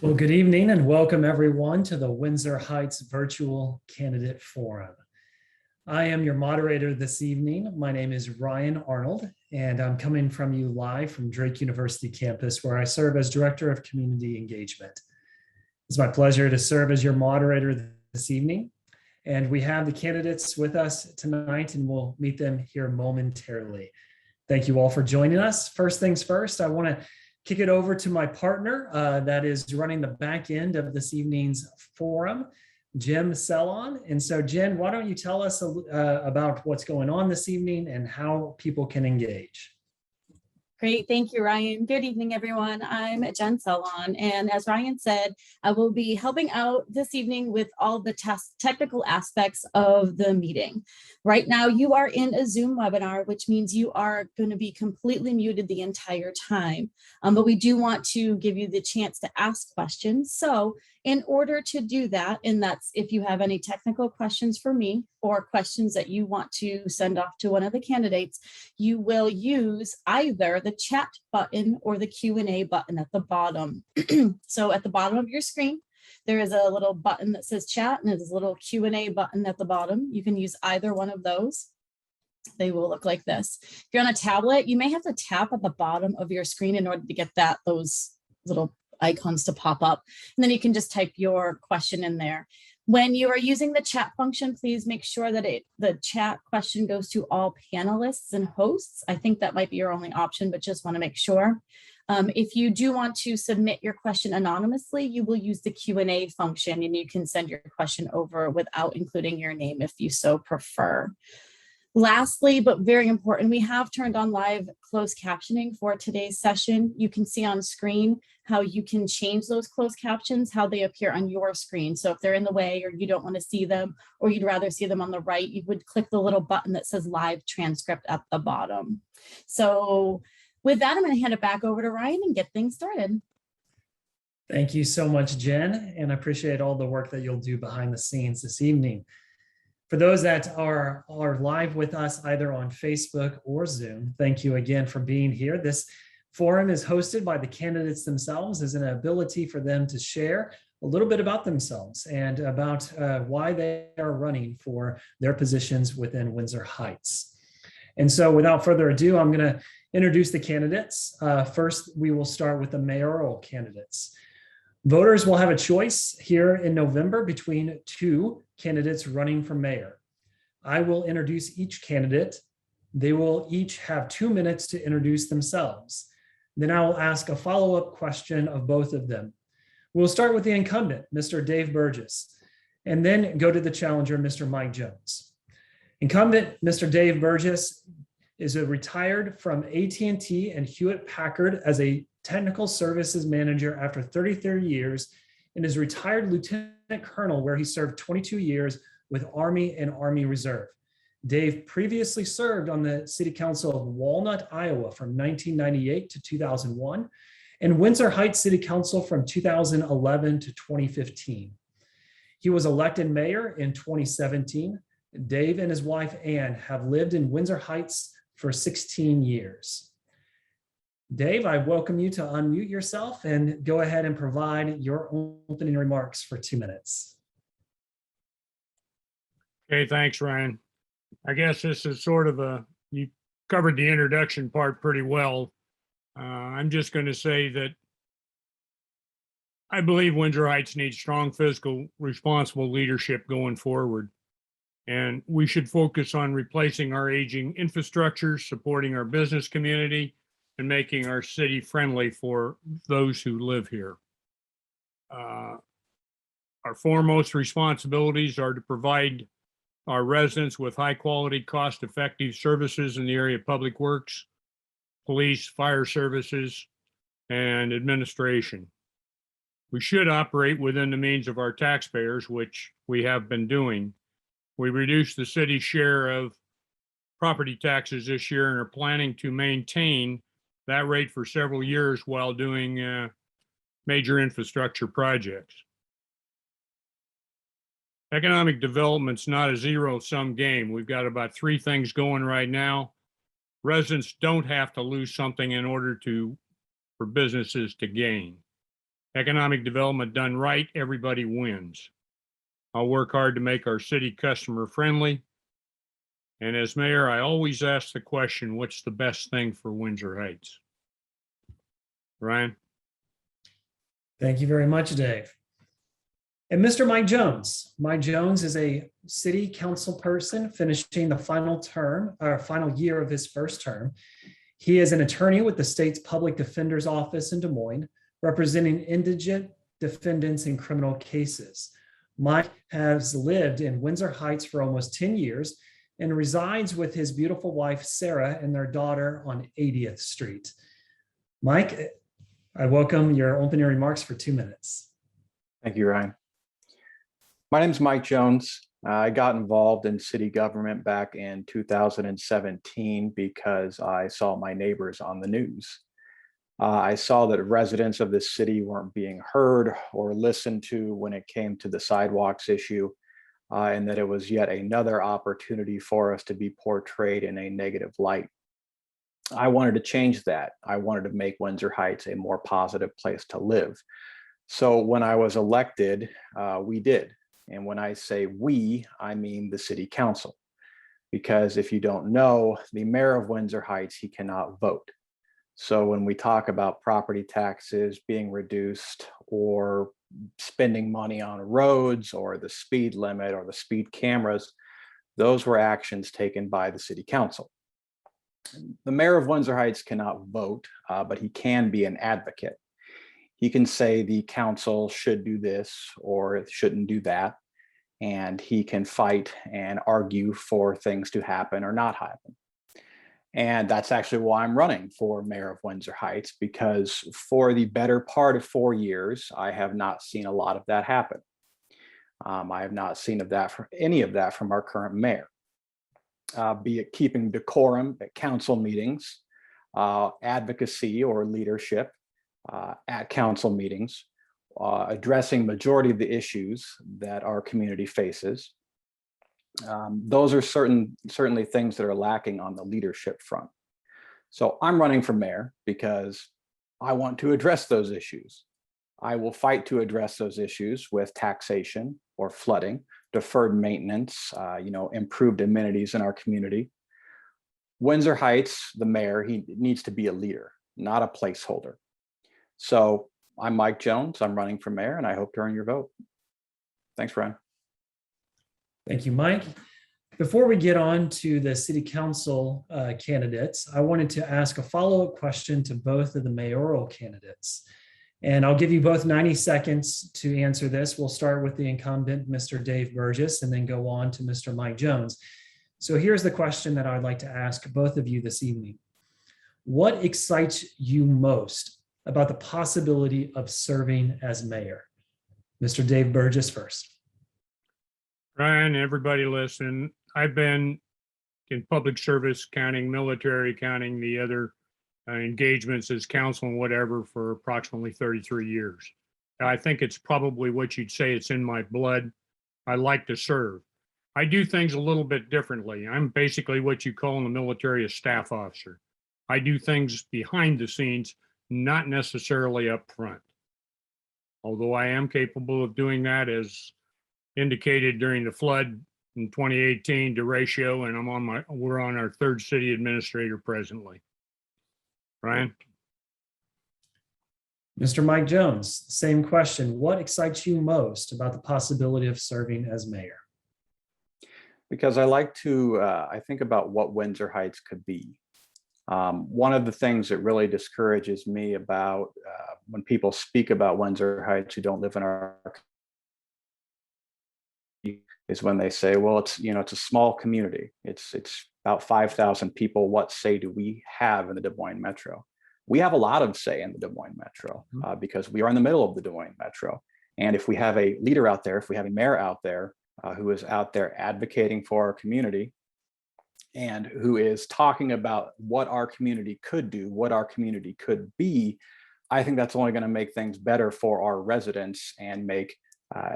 Well, good evening and welcome everyone to the Windsor Heights Virtual Candidate Forum. I am your moderator this evening. My name is Ryan Arnold, and I'm coming from you live from Drake University campus, where I serve as Director of Community Engagement. It's my pleasure to serve as your moderator this evening. And we have the candidates with us tonight, and we'll meet them here momentarily. Thank you all for joining us. First things first, I want to kick it over to my partner that is running the back end of this evening's forum, Jen Sellon. And so Jen, why don't you tell us about what's going on this evening and how people can engage? Great, thank you, Ryan. Good evening, everyone. I'm Jen Sellon, and as Ryan said, I will be helping out this evening with all the technical aspects of the meeting. Right now, you are in a Zoom webinar, which means you are going to be completely muted the entire time. But we do want to give you the chance to ask questions. So in order to do that, and that's if you have any technical questions for me or questions that you want to send off to one of the candidates, you will use either the chat button or the Q&A button at the bottom. So at the bottom of your screen, there is a little button that says chat, and there's a little Q&A button at the bottom. You can use either one of those. They will look like this. If you're on a tablet, you may have to tap at the bottom of your screen in order to get those little icons to pop up, and then you can just type your question in there. When you are using the chat function, please make sure that the chat question goes to all panelists and hosts. I think that might be your only option, but just want to make sure. If you do want to submit your question anonymously, you will use the Q&A function, and you can send your question over without including your name if you so prefer. Lastly, but very important, we have turned on live closed captioning for today's session. You can see on screen how you can change those closed captions, how they appear on your screen. So if they're in the way or you don't want to see them, or you'd rather see them on the right, you would click the little button that says live transcript at the bottom. So with that, I'm going to hand it back over to Ryan and get things started. Thank you so much, Jen, and I appreciate all the work that you'll do behind the scenes this evening. For those that are live with us either on Facebook or Zoom, thank you again for being here. This forum is hosted by the candidates themselves as an ability for them to share a little bit about themselves and about why they are running for their positions within Windsor Heights. And so without further ado, I'm going to introduce the candidates. First, we will start with the mayoral candidates. Voters will have a choice here in November between two candidates running for mayor. I will introduce each candidate. They will each have 2 minutes to introduce themselves. Then I will ask a follow-up question of both of them. We'll start with the incumbent, Mr. Dave Burgess, and then go to the challenger, Mr. Mike Jones. Incumbent, Mr. Dave Burgess, is retired from AT&T and Hewlett-Packard as a technical services manager after 33 years, and is retired lieutenant colonel, where he served 22 years with Army and Army Reserve. Dave previously served on the City Council of Walnut, Iowa from 1998 to 2001, and Windsor Heights City Council from 2011 to 2015. He was elected mayor in 2017. Dave and his wife, Ann, have lived in Windsor Heights for 16 years. Dave, I welcome you to unmute yourself and go ahead and provide your opening remarks for 2 minutes. Okay, thanks, Ryan. I guess this is sort of you covered the introduction part pretty well. I'm just going to say that I believe Windsor Heights needs strong fiscal responsible leadership going forward. And we should focus on replacing our aging infrastructure, supporting our business community, and making our city friendly for those who live here. Our foremost responsibilities are to provide our residents with high quality, cost effective services in the area of public works, police, fire services, and administration. We should operate within the means of our taxpayers, which we have been doing. We reduced the city's share of property taxes this year and are planning to maintain that rate for several years while doing major infrastructure projects. Economic development's not a zero-sum game. We've got about 3 things going right now. Residents don't have to lose something in order for businesses to gain. Economic development done right, everybody wins. I'll work hard to make our city customer friendly. And as mayor, I always ask the question, what's the best thing for Windsor Heights? Ryan? Thank you very much, Dave. And Mr. Mike Jones. Mike Jones is a city council person finishing the final year of his first term. He is an attorney with the state's public defender's office in Des Moines, representing indigent defendants in criminal cases. Mike has lived in Windsor Heights for almost 10 years and resides with his beautiful wife, Sarah, and their daughter on 80th Street. Mike, I welcome your opening remarks for 2 minutes. Thank you, Ryan. My name is Mike Jones. I got involved in city government back in 2017 because I saw my neighbors on the news. I saw that residents of this city weren't being heard or listened to when it came to the sidewalks issue, and that it was yet another opportunity for us to be portrayed in a negative light. I wanted to change that. I wanted to make Windsor Heights a more positive place to live. So when I was elected, we did. And when I say we, I mean the city council. Because if you don't know, the mayor of Windsor Heights, he cannot vote. So when we talk about property taxes being reduced or spending money on roads or the speed limit or the speed cameras, those were actions taken by the city council. The mayor of Windsor Heights cannot vote, but he can be an advocate. He can say the council should do this or it shouldn't do that. And he can fight and argue for things to happen or not happen. And that's actually why I'm running for mayor of Windsor Heights, because for the better part of 4 years, I have not seen a lot of that happen. I have not seen any of that from our current mayor, be it keeping decorum at council meetings, advocacy or leadership at council meetings, addressing majority of the issues that our community faces. Those are certainly things that are lacking on the leadership front. So I'm running for mayor because I want to address those issues. I will fight to address those issues with taxation or flooding, deferred maintenance, improved amenities in our community. Windsor Heights, the mayor, he needs to be a leader, not a placeholder. So I'm Mike Jones. I'm running for mayor, and I hope to earn your vote. Thanks, Ryan. Thank you, Mike. Before we get on to the city council candidates, I wanted to ask a follow-up question to both of the mayoral candidates. And I'll give you both 90 seconds to answer this. We'll start with the incumbent, Mr. Dave Burgess, and then go on to Mr. Mike Jones. So here's the question that I'd like to ask both of you this evening. What excites you most about the possibility of serving as mayor? Mr. Dave Burgess first. Ryan, everybody listen, I've been in public service, counting military, counting the other engagements as council and whatever for approximately 33 years. I think it's probably what you'd say it's in my blood. I like to serve. I do things a little bit differently. I'm basically what you call in the military a staff officer. I do things behind the scenes, not necessarily up front. Although I am capable of doing that, as indicated during the flood in 2018 derecho, and we're on our third city administrator presently. Ryan? Mr. Mike Jones, same question. What excites you most about the possibility of serving as mayor? Because I like to, I think about what Windsor Heights could be. One of the things that really discourages me about when people speak about Windsor Heights who don't live in our is when they say, well, it's a small community. It's about 5,000 people. What say do we have in the Des Moines Metro? We have a lot of say in the Des Moines Metro because we are in the middle of the Des Moines Metro. And if we have a leader out there, if we have a mayor out there who is out there advocating for our community and who is talking about what our community could do, what our community could be, I think that's only going to make things better for our residents and make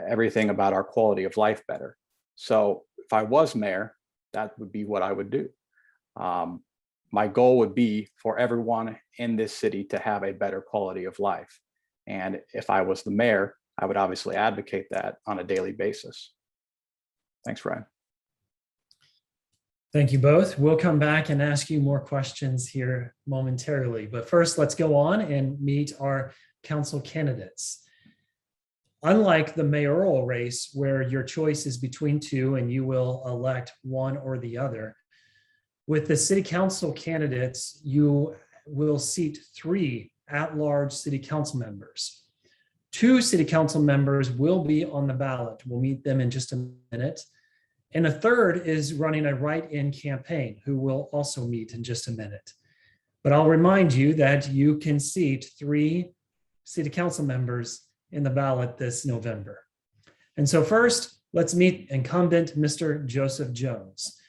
everything about our quality of life better. So if I was mayor, that would be what I would do. My goal would be for everyone in this city to have a better quality of life. And if I was the mayor, I would obviously advocate that on a daily basis. Thanks, Ryan. Thank you both. We'll come back and ask you more questions here momentarily. But first, let's go on and meet our council candidates. Unlike the mayoral race, where your choice is between two and you will elect one or the other, with the city council candidates, you will seat 3 at-large city council members. 2 city council members will be on the ballot. We'll meet them in just a minute. And a third is running a write-in campaign, who will also meet in just a minute. But I'll remind you that you can seat 3 city council members in the ballot this November. And so first, let's meet incumbent Mr. Joseph Jones.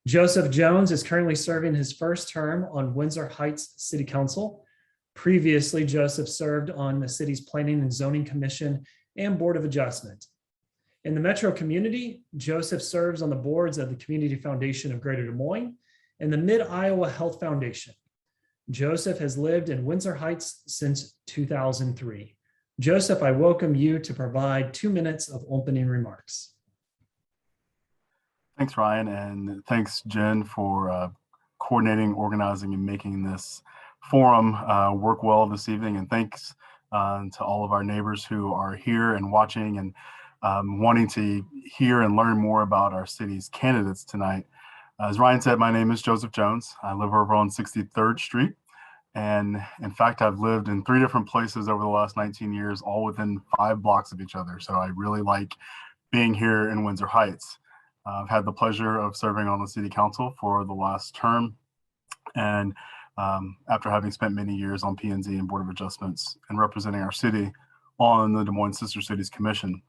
Joseph Jones is currently serving his first term on Windsor Heights City Council. Previously, Joseph served on the city's Planning and Zoning Commission and Board of Adjustment. In the Metro community, Joseph serves on the boards of the Community Foundation of Greater Des Moines and the Mid-Iowa Health Foundation. Joseph has lived in Windsor Heights since 2003. Joseph, I welcome you to provide 2 minutes of opening remarks. Thanks, Ryan, and thanks, Jen, for coordinating, organizing, and making this forum work well this evening. And thanks to all of our neighbors who are here and watching and wanting to hear and learn more about our city's candidates tonight. As Ryan said, my name is Joseph Jones. I live over on 63rd Street. And in fact, I've lived in 3 different places over the last 19 years, all within 5 blocks of each other. So I really like being here in Windsor Heights. I've had the pleasure of serving on the city council for the last term. And after having spent many years on P&Z and Board of Adjustments and representing our city on the Des Moines Sister Cities Commission.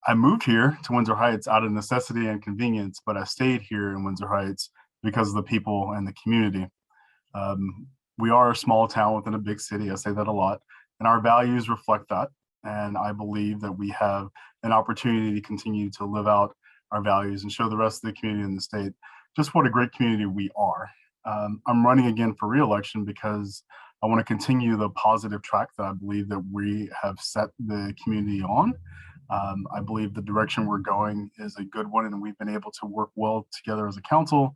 I moved here to Windsor Heights out of necessity and convenience, but I stayed here in Windsor Heights because of the people and the community. We are a small town within a big city. I say that a lot, and our values reflect that. And I believe that we have an opportunity to continue to live out our values and show the rest of the community in the state just what a great community we are. I'm running again for re-election because I want to continue the positive track that I believe that we have set the community on. I believe the direction we're going is a good one, and we've been able to work well together as a council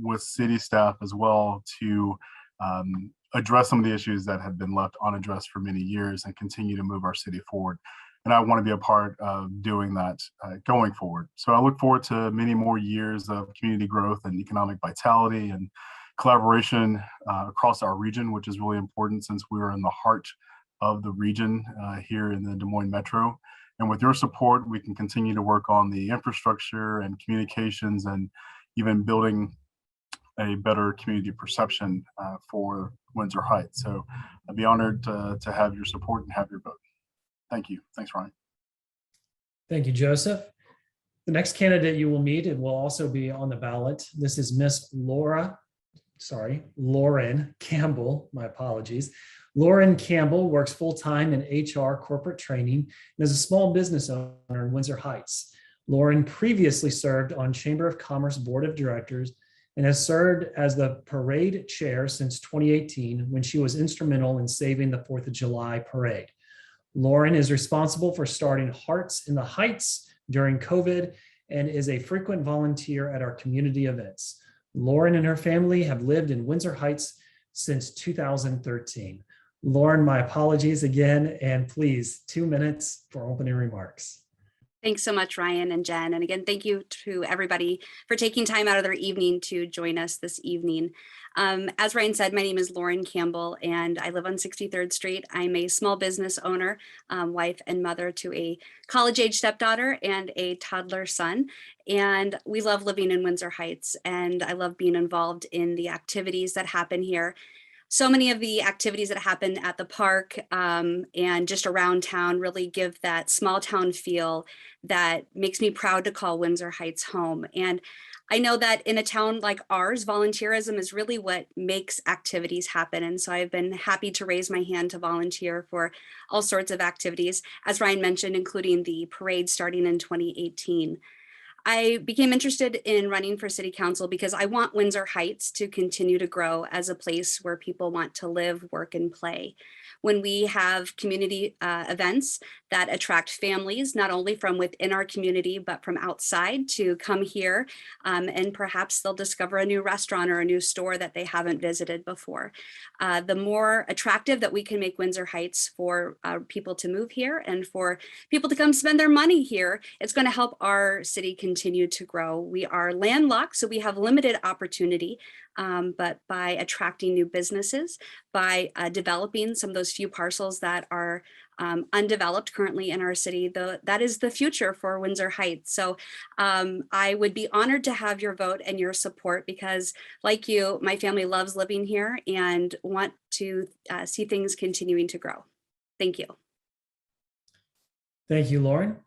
with city staff as well to address some of the issues that have been left unaddressed for many years and continue to move our city forward. And I want to be a part of doing that going forward. So I look forward to many more years of community growth and economic vitality and collaboration across our region, which is really important since we are in the heart of the region here in the Des Moines Metro. And with your support, we can continue to work on the infrastructure and communications and even building a better community perception for Windsor Heights. So I'd be honored to have your support and have your vote. Thank you. Thanks, Ryan. Thank you, Joseph. The next candidate you will meet and will also be on the ballot. This is Miss Lauren Campbell. My apologies. Lauren Campbell works full-time in HR corporate training and is a small business owner in Windsor Heights. Lauren previously served on Chamber of Commerce Board of Directors and has served as the parade chair since 2018 when she was instrumental in saving the 4th of July parade. Lauren is responsible for starting Hearts in the Heights during COVID and is a frequent volunteer at our community events. Lauren and her family have lived in Windsor Heights since 2013. Lauren, my apologies again, and please, 2 minutes for opening remarks. Thanks so much, Ryan and Jen. And again, thank you to everybody for taking time out of their evening to join us this evening. As Ryan said, my name is Lauren Campbell, and I live on 63rd Street. I'm a small business owner, wife and mother to a college-age stepdaughter and a toddler son. And we love living in Windsor Heights, and I love being involved in the activities that happen here. So many of the activities that happen at the park and just around town really give that small town feel that makes me proud to call Windsor Heights home. And I know that in a town like ours, volunteerism is really what makes activities happen. And so I've been happy to raise my hand to volunteer for all sorts of activities, as Ryan mentioned, including the parade starting in 2018. I became interested in running for city council because I want Windsor Heights to continue to grow as a place where people want to live, work, and play. when we have community events that attract families, not only from within our community, but from outside to come here. And perhaps they'll discover a new restaurant or a new store that they haven't visited before. The more attractive that we can make Windsor Heights for people to move here and for people to come spend their money here, it's going to help our city continue to grow. We are landlocked, so we have limited opportunity, but by attracting new businesses, by developing some of those few parcels that are undeveloped currently in our city, that is the future for Windsor Heights. So I would be honored to have your vote and your support because, like you, my family loves living here and want to see things continuing to grow. Thank you. Thank you, Lauren.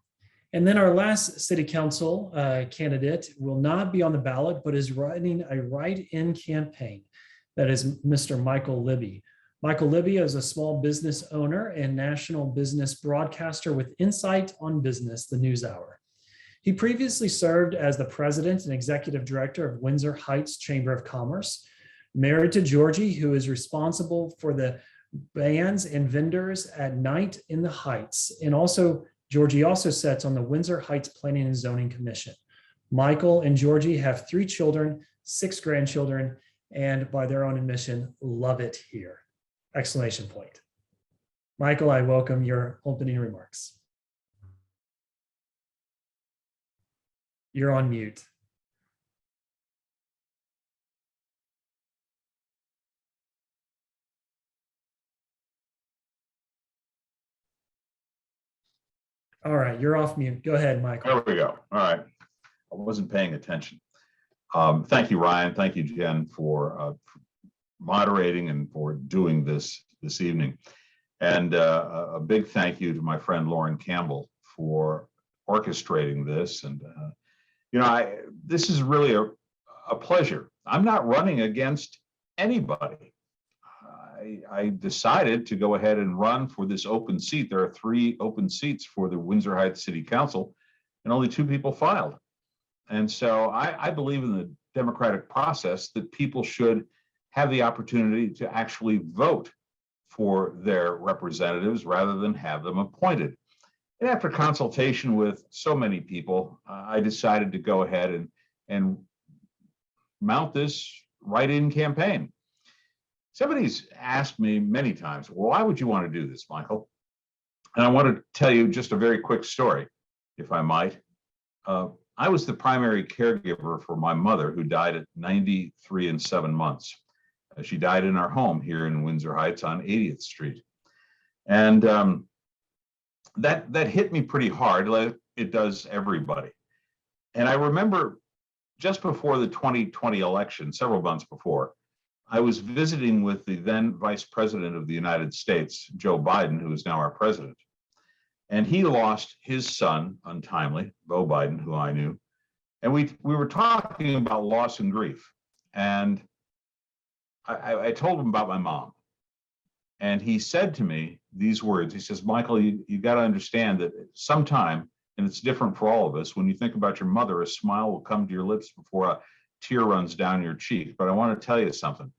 And then our last city council candidate will not be on the ballot, but is running a write-in campaign. That is Mr. Micheal Libbie. Micheal Libbie is a small business owner and national business broadcaster with insight on business, the NewsHour. He previously served as the president and executive director of Windsor Heights Chamber of Commerce, married to Georgie, who is responsible for the bands and vendors at night in the Heights, and Georgie also sits on the Windsor Heights Planning and Zoning Commission. Micheal and Georgie have 3 children, 6 grandchildren, and by their own admission, love it here! Exclamation point. Micheal, I welcome your opening remarks. You're on mute. All right, you're off mute. Go ahead, Micheal. There we go. All right. I wasn't paying attention. Thank you, Ryan. Thank you, Jen, for moderating and for doing this evening. And a big thank you to my friend Lauren Campbell for orchestrating this. And, this is really a pleasure. I'm not running against anybody. I decided to go ahead and run for this open seat. There are 3 open seats for the Windsor Heights City Council, and only 2 people filed. And so I believe in the democratic process that people should have the opportunity to actually vote for their representatives rather than have them appointed. And after consultation with so many people, I decided to go ahead and mount this write-in campaign. Somebody's asked me many times, well, why would you want to do this, Micheal? And I want to tell you just a very quick story, if I might. I was the primary caregiver for my mother, who died at 93 and 7 months. She died in our home here in Windsor Heights on 80th Street. And that hit me pretty hard, like it does everybody. And I remember just before the 2020 election, several months before, I was visiting with the then Vice President of the United States, Joe Biden, who is now our president. And he lost his son untimely, Beau Biden, who I knew. And we were talking about loss and grief. And I told him about my mom. And he said to me these words. He says, Micheal, you got to understand that sometime, and it's different for all of us, when you think about your mother, a smile will come to your lips before a tear runs down your cheek. But I want to tell you something.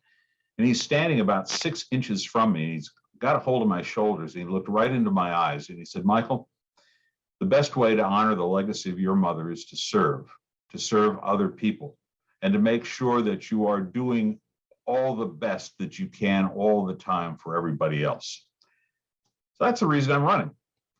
And he's standing about 6 inches from me. He's got a hold of my shoulders. And he looked right into my eyes. And he said, Micheal, the best way to honor the legacy of your mother is to serve other people, and to make sure that you are doing all the best that you can all the time for everybody else. So that's the reason I'm running,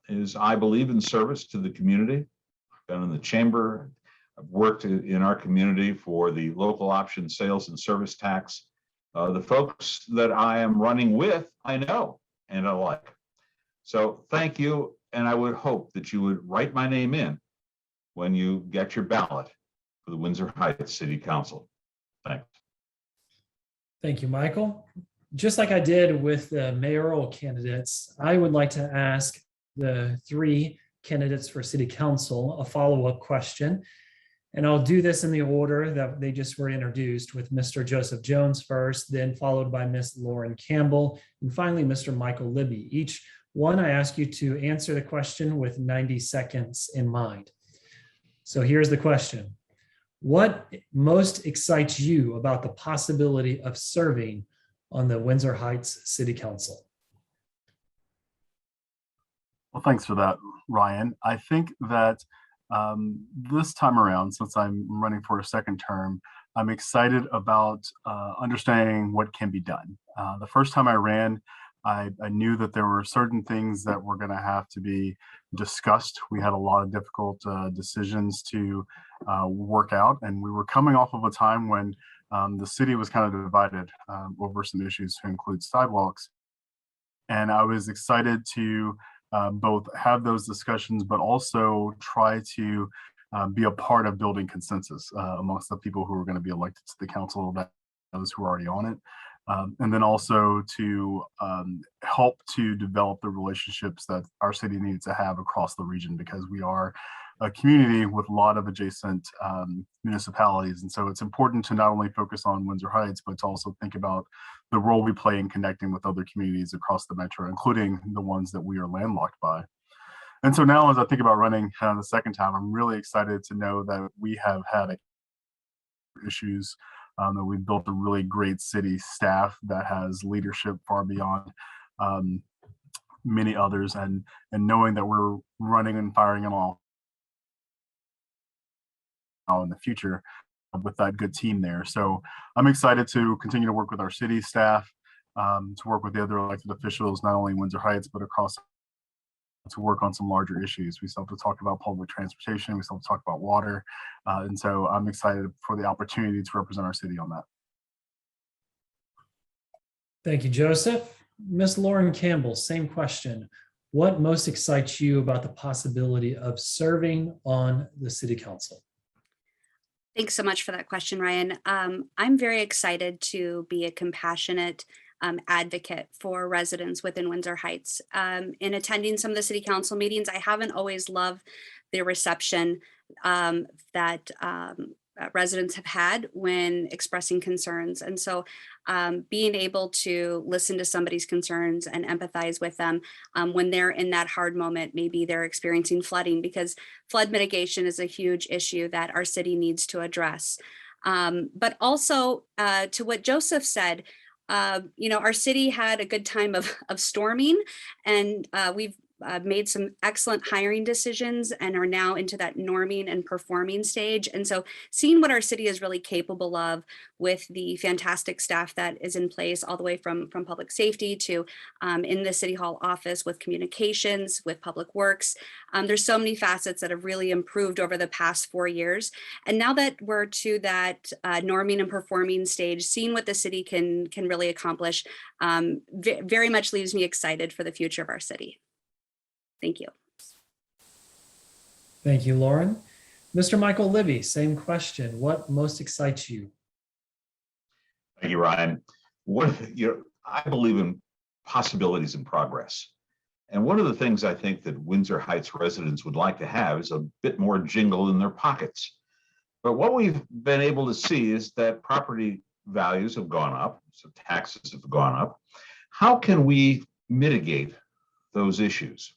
is I believe in service to the community. I've been in the chamber. I've worked in our community for the local option sales and service tax. The folks that I am running with, I know and I like. So thank you. And I would hope that you would write my name in when you get your ballot for the Windsor Heights City Council. Thanks. Thank you, Micheal. Just like I did with the mayoral candidates, I would like to ask the 3 candidates for city council a follow-up question. And I'll do this in the order that they just were introduced, with Mr. Joseph Jones first, then followed by Ms. Lauren Campbell, and finally Mr. Micheal Libbie. Each one, I ask you to answer the question with 90 seconds in mind. So here's the question. What most excites you about the possibility of serving on the Windsor Heights City Council? Well, thanks for that, Ryan. I think that this time around, since I'm running for a second term, I'm excited about understanding what can be done. The first time I ran, I knew that there were certain things that were going to have to be discussed. We had a lot of difficult decisions to work out, and we were coming off of a time when the city was kind of divided over some issues to include sidewalks. And I was excited to both have those discussions, but also try to be a part of building consensus amongst the people who are going to be elected to the council, those who are already on it. And then also to help to develop the relationships that our city needs to have across the region, because we are a community with a lot of adjacent municipalities. And so it's important to not only focus on Windsor Heights, but to also think about the role we play in connecting with other communities across the metro, including the ones that we are landlocked by. And so now, as I think about running the second time, I'm really excited to know that we have had issues, that we've built a really great city staff that has leadership far beyond many others, and knowing that we're running and firing them all in the future with that good team there. So I'm excited to continue to work with our city staff, to work with the other elected officials, not only in Windsor Heights, but across, to work on some larger issues. We still have to talk about public transportation. We still have to talk about water. And so I'm excited for the opportunity to represent our city on that. Thank you, Joseph. Ms. Lauren Campbell, same question. What most excites you about the possibility of serving on the city council? Thanks so much for that question, Ryan. I'm very excited to be a compassionate advocate for residents within Windsor Heights. In attending some of the city council meetings, I haven't always loved the reception that residents have had when expressing concerns. And so being able to listen to somebody's concerns and empathize with them when they're in that hard moment, maybe they're experiencing flooding, because flood mitigation is a huge issue that our city needs to address. But also to what Joseph said, our city had a good time of storming, and we've made some excellent hiring decisions and are now into that norming and performing stage. And so seeing what our city is really capable of with the fantastic staff that is in place, all the way from public safety to in the city hall office with communications, with public works. There's so many facets that have really improved over the past 4 years. And now that we're to that norming and performing stage, seeing what the city can really accomplish very much leaves me excited for the future of our city. Thank you. Thank you, Lauren. Mr. Michael Libbie, same question. What most excites you? Thank you, Ryan. I believe in possibilities and progress. And one of the things I think that Windsor Heights residents would like to have is a bit more jingle in their pockets. But what we've been able to see is that property values have gone up, so taxes have gone up. How can we mitigate those issues?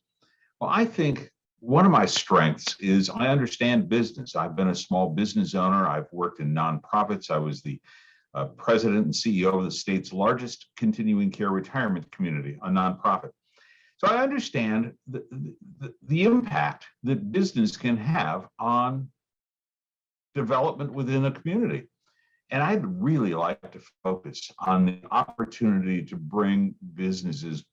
Well, I think one of my strengths is I understand business. I've been a small business owner. I've worked in nonprofits. I was the president and CEO of the state's largest continuing care retirement community, a nonprofit. So I understand the impact that business can have on development within a community. And I'd really like to focus on the opportunity to bring businesses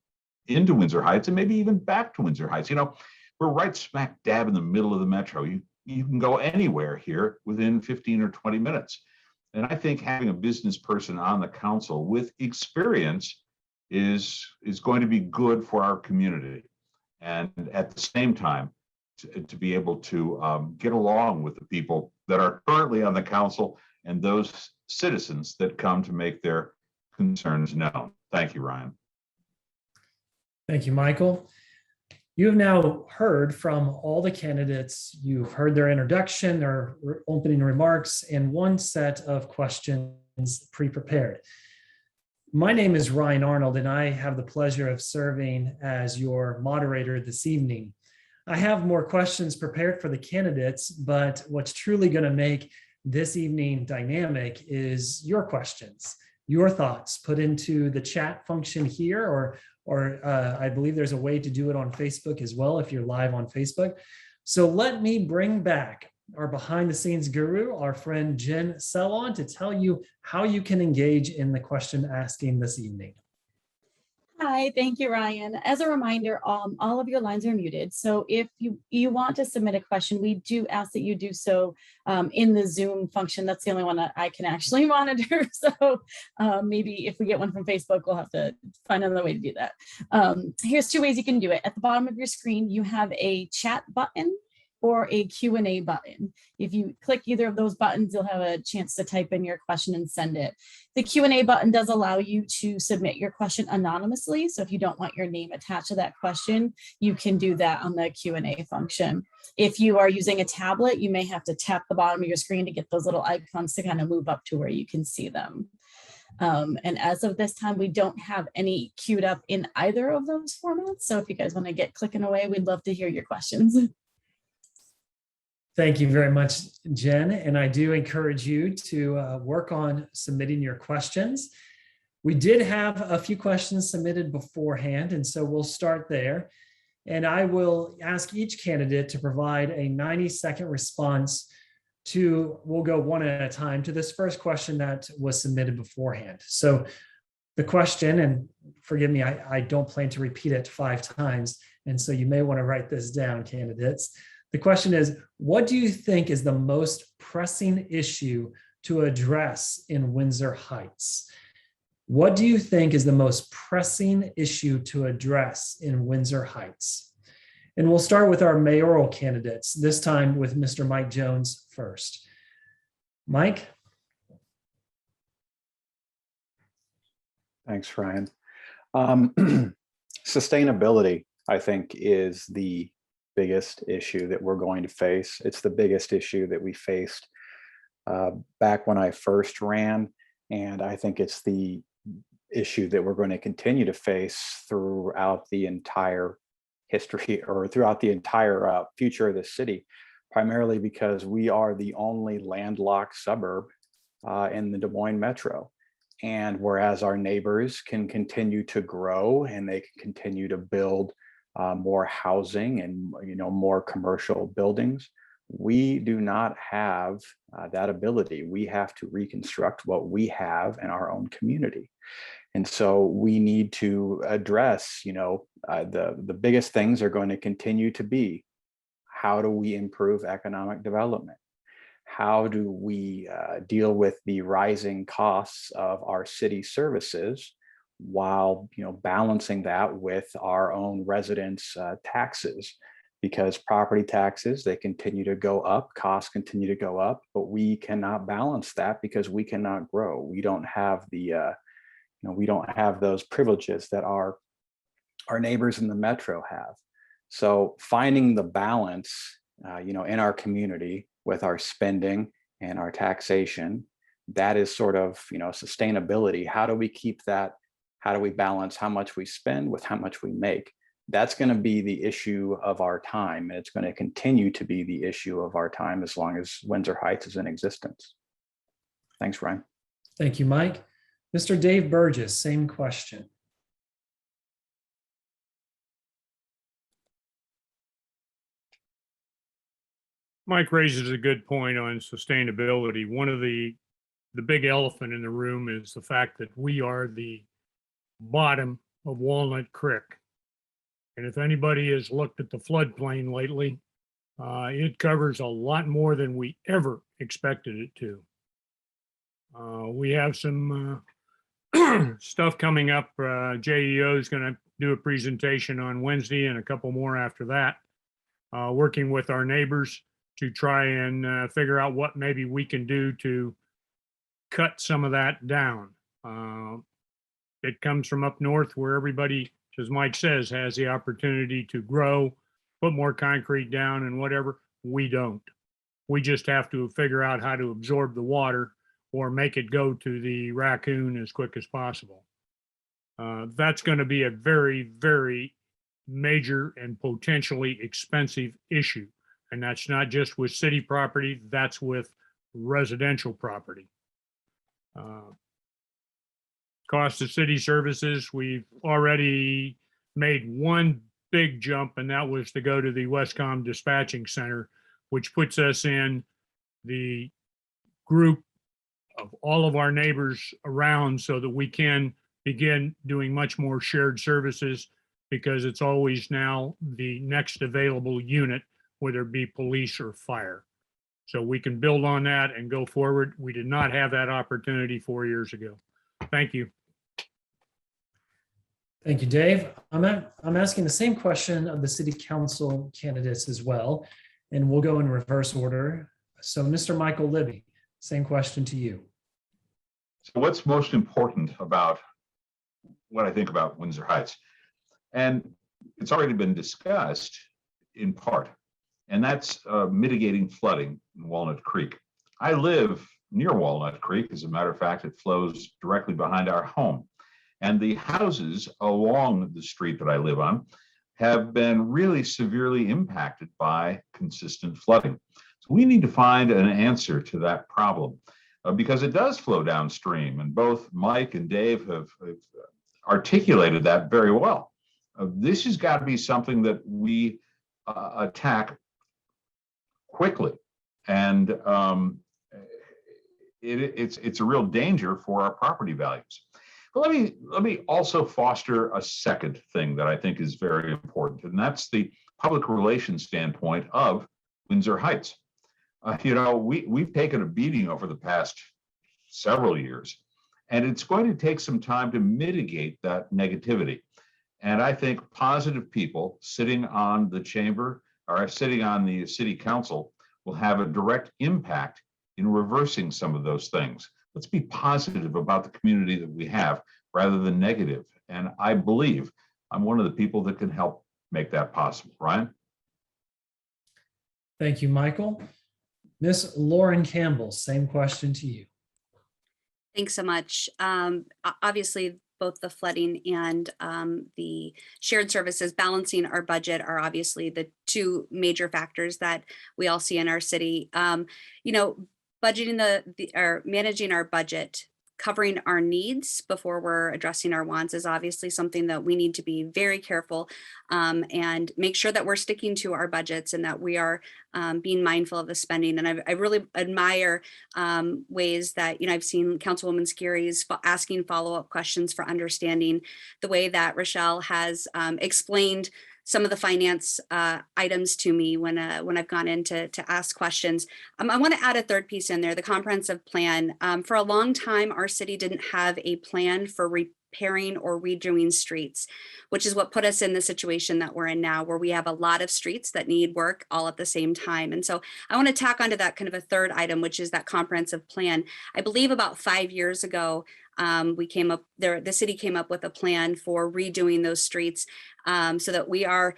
into Windsor Heights and maybe even back to Windsor Heights. We're right smack dab in the middle of the metro. You can go anywhere here within 15 or 20 minutes. And I think having a business person on the council with experience is going to be good for our community. And at the same time, to be able to get along with the people that are currently on the council and those citizens that come to make their concerns known. Thank you, Ryan. Thank you, Michael. You have now heard from all the candidates. You've heard their introduction, their opening remarks, and one set of questions pre-prepared. My name is Ryan Arnold, and I have the pleasure of serving as your moderator this evening. I have more questions prepared for the candidates, but what's truly going to make this evening dynamic is your questions, your thoughts put into the chat function here, or I believe there's a way to do it on Facebook as well if you're live on Facebook. So let me bring back our behind the scenes guru, our friend Jen Sellon, to tell you how you can engage in the question asking this evening. Hi, thank you, Ryan. As a reminder, all of your lines are muted. So if you want to submit a question, we do ask that you do so in the Zoom function. That's the only one that I can actually monitor. So maybe if we get one from Facebook, we'll have to find another way to do that. Here's two ways you can do it. At the bottom of your screen, you have a chat button or a Q&A button. If you click either of those buttons, you'll have a chance to type in your question and send it. The Q&A button does allow you to submit your question anonymously. So if you don't want your name attached to that question, you can do that on the Q&A function. If you are using a tablet, you may have to tap the bottom of your screen to get those little icons to kind of move up to where you can see them. And as of this time, we don't have any queued up in either of those formats. So if you guys want to get clicking away, we'd love to hear your questions. Thank you very much, Jen. And I do encourage you to work on submitting your questions. We did have a few questions submitted beforehand, and so we'll start there. And I will ask each candidate to provide a 90-second response to, we'll go one at a time, to this first question that was submitted beforehand. So the question, and forgive me, I don't plan to repeat it 5 times, and so you may want to write this down, candidates. The question is, what do you think is the most pressing issue to address in Windsor Heights? What do you think is the most pressing issue to address in Windsor Heights? And we'll start with our mayoral candidates, this time with Mr. Mike Jones first. Mike? Thanks, Ryan. Sustainability, I think, is the biggest issue that we're going to face. It's the biggest issue that we faced back when I first ran, and I think it's the issue that we're going to continue to face throughout the entire history or throughout the entire future of the city, primarily because we are the only landlocked suburb in the Des Moines metro. And whereas our neighbors can continue to grow and they can continue to build more housing and more commercial buildings, we do not have that ability. We have to reconstruct what we have in our own community. And so we need to address, the biggest things are going to continue to be, how do we improve economic development? How do we deal with the rising costs of our city services while balancing that with our own residents' taxes? Because property taxes, they continue to go up, costs continue to go up, but we cannot balance that because we cannot grow. We don't have the we don't have those privileges that our neighbors in the metro have. So finding the balance in our community with our spending and our taxation, that is sort of sustainability. How do we keep that? How do we balance how much we spend with how much we make? That's going to be the issue of our time. And it's going to continue to be the issue of our time as long as Windsor Heights is in existence. Thanks, Ryan. Thank you, Mike. Mr. Dave Burgess, same question. Mike raises a good point on sustainability. One of the big elephant in the room is the fact that we are the bottom of Walnut Creek. And if anybody has looked at the floodplain lately, it covers a lot more than we ever expected it to. We have some stuff coming up. JEO is going to do a presentation on Wednesday and a couple more after that, working with our neighbors to try and figure out what maybe we can do to cut some of that down. It comes from up north where everybody, as Mike says, has the opportunity to grow, put more concrete down and whatever. We don't. We just have to figure out how to absorb the water or make it go to the raccoon as quick as possible. That's going to be a very, very major and potentially expensive issue. And that's not just with city property, that's with residential property. cost of city services, we've already made one big jump, and that was to go to the Westcom Dispatching Center, which puts us in the group of all of our neighbors around so that we can begin doing much more shared services, because it's always now the next available unit, whether it be police or fire. So we can build on that and go forward. We did not have that opportunity 4 years ago. Thank you. Thank you, Dave. I'm asking the same question of the city council candidates as well, and we'll go in reverse order. So Mr. Micheal Libbie, same question to you. So what's most important about what I think about Windsor Heights? And it's already been discussed in part, and that's mitigating flooding in Walnut Creek. I live near Walnut Creek. As a matter of fact, it flows directly behind our home. And the houses along the street that I live on have been really severely impacted by consistent flooding. So we need to find an answer to that problem because it does flow downstream. And both Mike and Dave have articulated that very well. This has got to be something that we attack quickly. And it's a real danger for our property values. But let me also foster a second thing that I think is very important, and that's the public relations standpoint of Windsor Heights. We've taken a beating over the past several years, and it's going to take some time to mitigate that negativity. And I think positive people sitting on the chamber or sitting on the city council will have a direct impact in reversing some of those things. Let's be positive about the community that we have rather than negative. And I believe I'm one of the people that can help make that possible. Ryan? Thank you, Micheal. Miss Lauren Campbell, same question to you. Thanks so much. Obviously, both the flooding and the shared services, balancing our budget, are obviously the two major factors that we all see in our city. Budgeting or managing our budget, covering our needs before we're addressing our wants is obviously something that we need to be very careful and make sure that we're sticking to our budgets and that we are being mindful of the spending. And I really admire ways that, I've seen Councilwoman Skerry's asking follow-up questions for understanding the way that Rochelle has explained some of the finance items to me when I've gone in to ask questions. I want to add a third piece in there, the comprehensive plan. For a long time, our city didn't have a plan for repairing or redoing streets, which is what put us in the situation that we're in now, where we have a lot of streets that need work all at the same time. And so I want to tack onto that kind of a third item, which is that comprehensive plan. I believe about 5 years ago, the city came up with a plan for redoing those streets so that we are,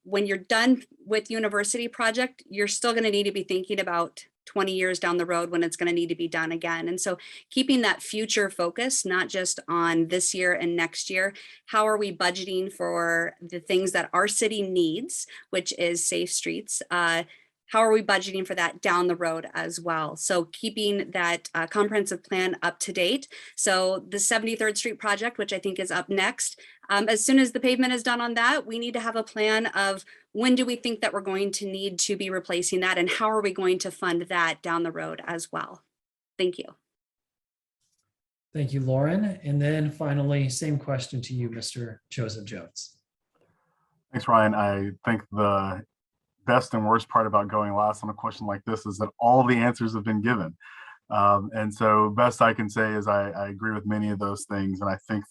when you're done with University Project, you're still going to need to be thinking about 20 years down the road when it's going to need to be done again. And so keeping that future focus, not just on this year and next year, how are we budgeting for the things that our city needs, which is safe streets, how are we budgeting for that down the road as well? So keeping that comprehensive plan up to date. So the 73rd Street project, which I think is up next, as soon as the pavement is done on that, we need to have a plan of when do we think that we're going to need to be replacing that, and how are we going to fund that down the road as well? Thank you. Thank you, Lauren. And then finally, same question to you, Mr. Joseph Jones. Thanks, Ryan. I think the best and worst part about going last on a question like this is that all the answers have been given. And so best I can say is I agree with many of those things. And I think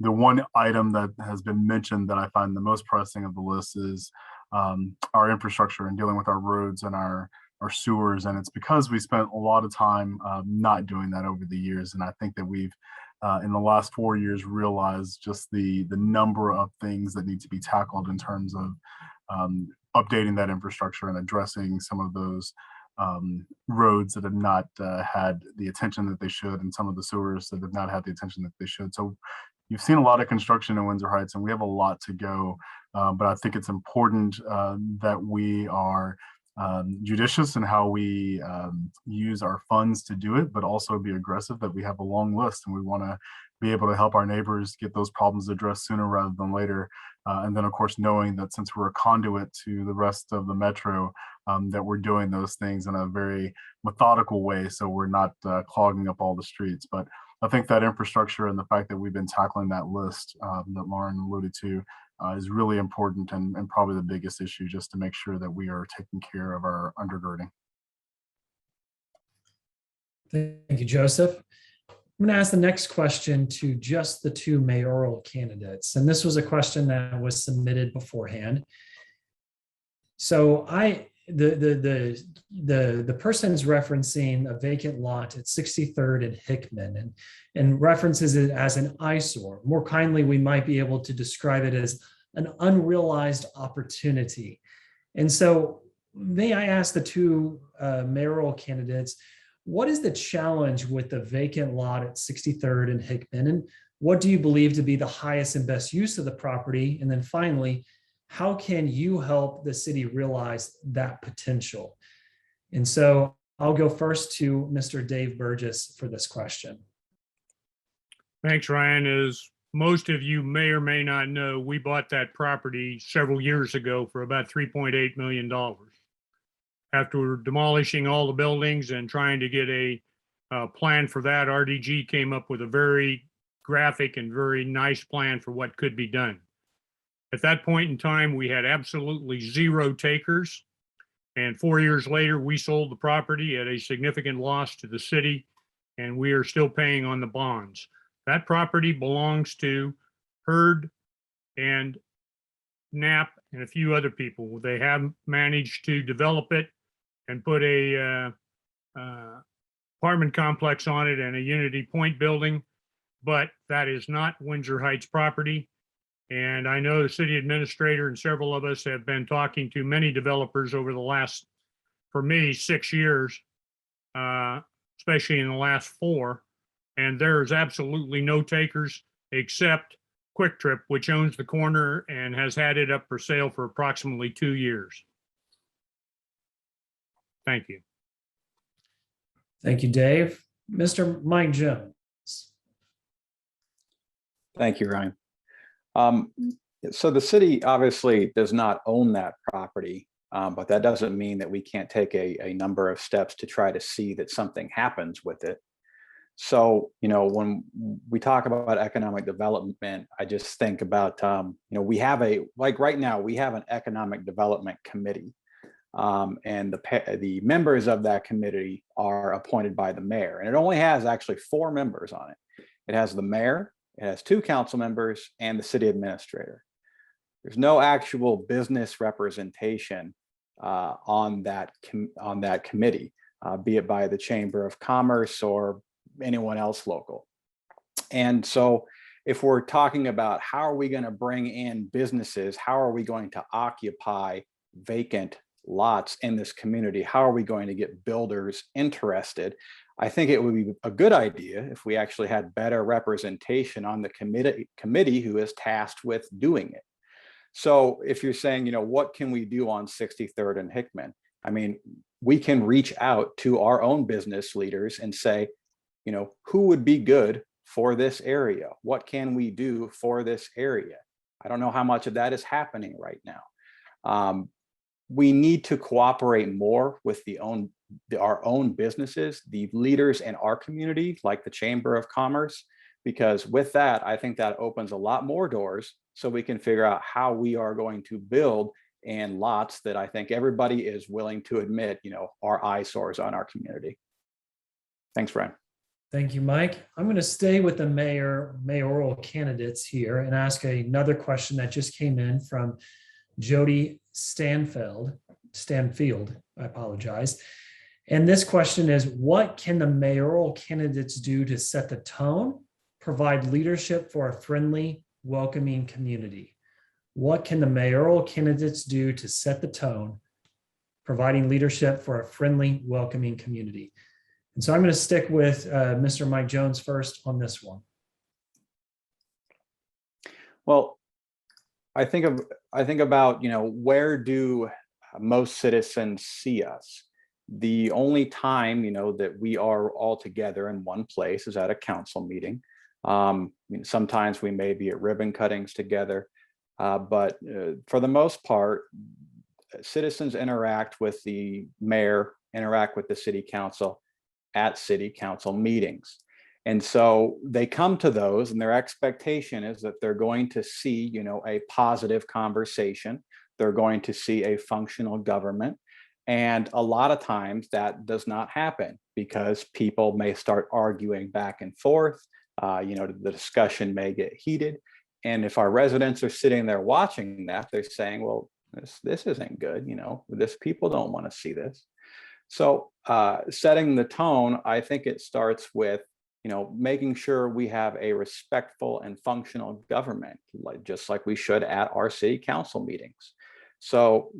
the one item that has been mentioned that I find the most pressing of the list is our infrastructure and dealing with our roads and our sewers. And it's because we spent a lot of time not doing that over the years. And I think that we've in the last 4 years realized just the number of things that need to be tackled in terms of updating that infrastructure and addressing some of those roads that have not had the attention that they should, and some of the sewers that have not had the attention that they should. So you've seen a lot of construction in Windsor Heights, and we have a lot to go. But I think it's important that we are judicious in how we use our funds to do it, but also be aggressive that we have a long list and we want to be able to help our neighbors get those problems addressed sooner rather than later. And then, of course, knowing that since we're a conduit to the rest of the metro, that we're doing those things in a very methodical way, so we're not clogging up all the streets. But I think that infrastructure and the fact that we've been tackling that list that Lauren alluded to is really important, and probably the biggest issue, just to make sure that we are taking care of our undergirding. Thank you, Joseph. I'm going to ask the next question to just the two mayoral candidates. And this was a question that was submitted beforehand. So the person's referencing a vacant lot at 63rd and Hickman and references it as an eyesore. More kindly, we might be able to describe it as an unrealized opportunity. And so may I ask the two mayoral candidates, what is the challenge with the vacant lot at 63rd and Hickman? And what do you believe to be the highest and best use of the property? And then finally, how can you help the city realize that potential? And so I'll go first to Mr. Dave Burgess for this question. Thanks, Ryan. As most of you may or may not know, we bought that property several years ago for about $3.8 million. After demolishing all the buildings and trying to get a plan for that, RDG came up with a very graphic and very nice plan for what could be done. At that point in time, we had absolutely zero takers. And 4 years later, we sold the property at a significant loss to the city, and we are still paying on the bonds. That property belongs to Hurd and Knapp and a few other people. They have managed to develop it and put a apartment complex on it and a Unity Point building, but that is not Windsor Heights property. And I know the city administrator and several of us have been talking to many developers over the last, for me, 6 years, especially in the last 4. And there's absolutely no takers except Quick Trip, which owns the corner and has had it up for sale for approximately 2 years. Thank you. Thank you, Dave. Mr. Mike Jones. Thank you, Ryan. So the city obviously does not own that property, but that doesn't mean that we can't take a number of steps to try to see that something happens with it. So, when we talk about economic development, I just think about, we have right now, we have an economic development committee. And the members of that committee are appointed by the mayor, and it only has actually 4 members on it. It has the mayor, it has 2 council members, and the city administrator. There's no actual business representation on that committee, be it by the Chamber of Commerce or anyone else local. And so if we're talking about how are we going to bring in businesses, how are we going to occupy vacant lots in this community, how are we going to get builders interested, I think it would be a good idea if we actually had better representation on the committee who is tasked with doing it. So if you're saying, what can we do on 63rd and Hickman? I mean, we can reach out to our own business leaders and say, who would be good for this area? What can we do for this area? I don't know how much of that is happening right now. We need to cooperate more with our own businesses, the leaders in our community, like the Chamber of Commerce, because with that, I think that opens a lot more doors so we can figure out how we are going to build in lots that I think everybody is willing to admit, are eyesores on our community. Thanks, Ryan. Thank you, Mike. I'm going to stay with the mayoral candidates here and ask another question that just came in from Jody Stanfield, I apologize. And this question is, what can the mayoral candidates do to set the tone, provide leadership for a friendly, welcoming community? What can the mayoral candidates do to set the tone, providing leadership for a friendly, welcoming community? And so I'm going to stick with Mr. Mike Jones first on this one. Well, I think about, where do most citizens see us? The only time, that we are all together in one place is at a council meeting. Sometimes we may be at ribbon cuttings together, but for the most part, citizens interact with the mayor, interact with the city council at city council meetings. And so they come to those and their expectation is that they're going to see, a positive conversation. They're going to see a functional government. And a lot of times that does not happen because people may start arguing back and forth. The discussion may get heated. And if our residents are sitting there watching that, they're saying, well, this isn't good. This people don't want to see this. So setting the tone, I think it starts with, making sure we have a respectful and functional government, just like we should at our city council meetings. So,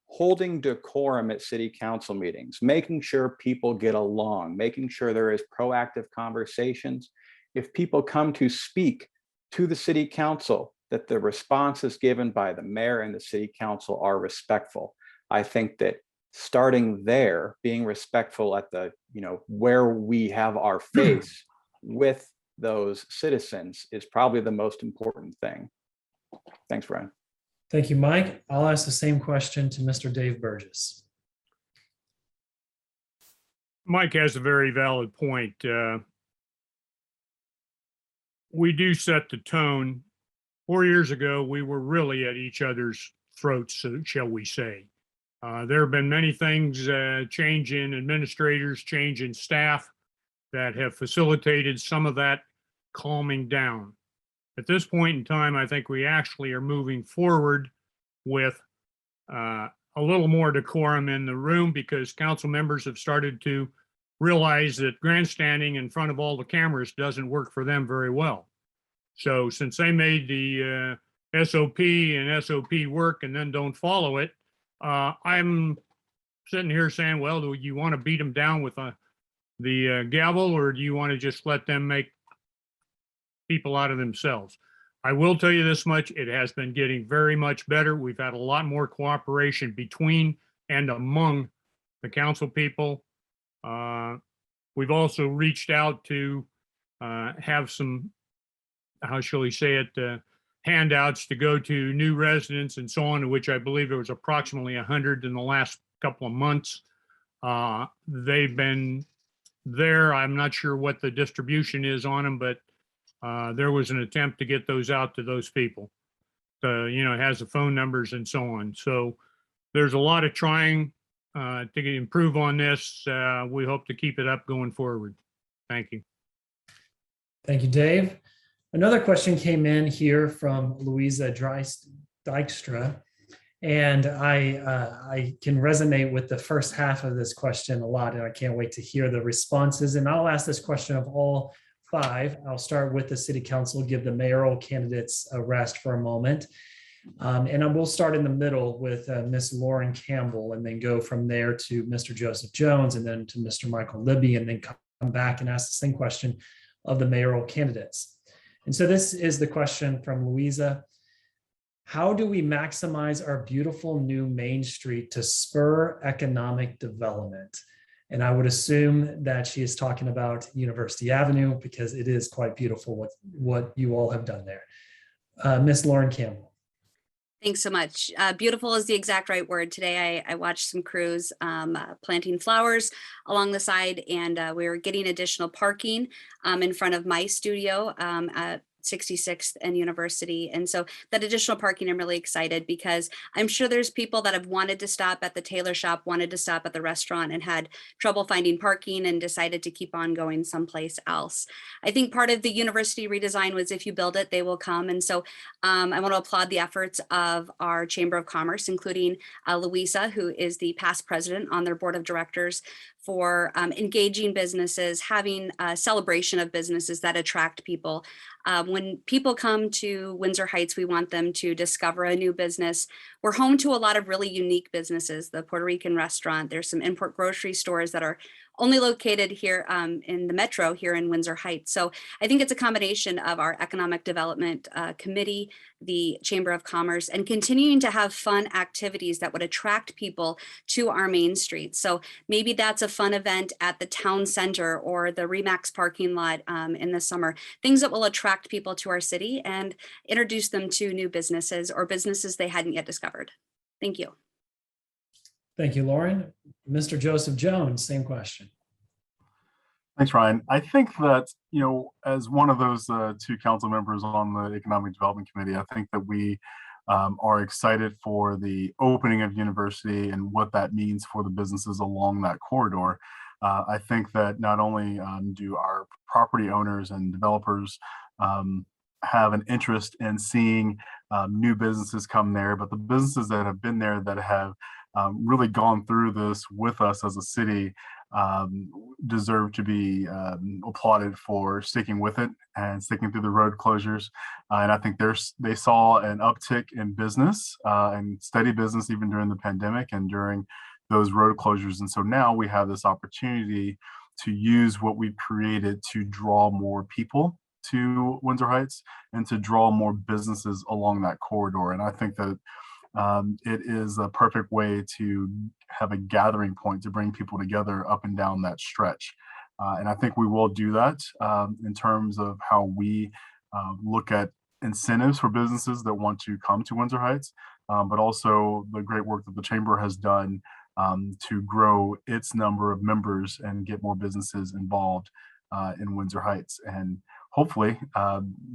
holding decorum at city council meetings, making sure people get along, making sure there is proactive conversations. If people come to speak to the city council, that the responses given by the mayor and the city council are respectful. I think that starting there, being respectful at the, where we have our face with those citizens is probably the most important thing. Thanks, Brian. Thank you, Mike. I'll ask the same question to Mr. Dave Burgess. Mike has a very valid point. We do set the tone. 4 years ago, we were really at each other's throats, shall we say. There have been many things, change in administrators, change in staff that have facilitated some of that calming down. At this point in time, I think we actually are moving forward with a little more decorum in the room because council members have started to realize that grandstanding in front of all the cameras doesn't work for them very well. So since they made the SOP and SOP work and then don't follow it, I'm sitting here saying, well, do you want to beat them down with the gavel, or do you want to just let them make people out of themselves? I will tell you this much, it has been getting very much better. We've had a lot more cooperation between and among the council people. We've also reached out to have some, how shall we say it, handouts to go to new residents and so on, which I believe there was approximately 100 in the last couple of months. They've been there. I'm not sure what the distribution is on them, but there was an attempt to get those out to those people. It has the phone numbers and so on. So there's a lot of trying to improve on this. We hope to keep it up going forward. Thank you. Thank you, Dave. Another question came in here from Louisa Dykstra, and I can resonate with the first half of this question a lot, and I can't wait to hear the responses. And I'll ask this question of all five. I'll start with the city council, give the mayoral candidates a rest for a moment. And we'll start in the middle with Ms. Lauren Campbell, and then go from there to Mr. Joseph Jones, and then to Mr. Michael Libbie, and then come back and ask the same question of the mayoral candidates. And so this is the question from Louisa. How do we maximize our beautiful new Main Street to spur economic development? And I would assume that she is talking about University Avenue, because it is quite beautiful what you all have done there. Ms. Lauren Campbell. Thanks so much. Beautiful is the exact right word. Today, I watched some crews planting flowers along the side, and we were getting additional parking in front of my studio at 66th and University. And so that additional parking, I'm really excited because I'm sure there's people that have wanted to stop at the tailor shop, wanted to stop at the restaurant, and had trouble finding parking and decided to keep on going someplace else. I think part of the university redesign was if you build it, they will come. And so I want to applaud the efforts of our Chamber of Commerce, including Louisa, who is the past president on their board of directors, for engaging businesses, having a celebration of businesses that attract people. When people come to Windsor Heights, we want them to discover a new business. We're home to a lot of really unique businesses, the Puerto Rican restaurant. There's some import grocery stores that are only located here in the metro here in Windsor Heights. So I think it's a combination of our Economic Development Committee, the Chamber of Commerce, and continuing to have fun activities that would attract people to our main streets. So maybe that's a fun event at the town center or the Remax parking lot in the summer, things that will attract people to our city and introduce them to new businesses or businesses they hadn't yet discovered. Thank you. Thank you, Lauren. Mr. Joseph Jones, same question. Thanks, Ryan. I think that, as one of those two council members on the Economic Development Committee, I think that we are excited for the opening of university and what that means for the businesses along that corridor. I think that not only do our property owners and developers have an interest in seeing new businesses come there, but the businesses that have been there that have really gone through this with us as a city deserve to be applauded for sticking with it and sticking through the road closures. And I think they saw an uptick in business and steady business even during the pandemic and during those road closures. And so now we have this opportunity to use what we've created to draw more people to Windsor Heights and to draw more businesses along that corridor. And I think that it is a perfect way to have a gathering point to bring people together up and down that stretch. And I think we will do that in terms of how we look at incentives for businesses that want to come to Windsor Heights, but also the great work that the Chamber has done to grow its number of members and get more businesses involved in Windsor Heights. And hopefully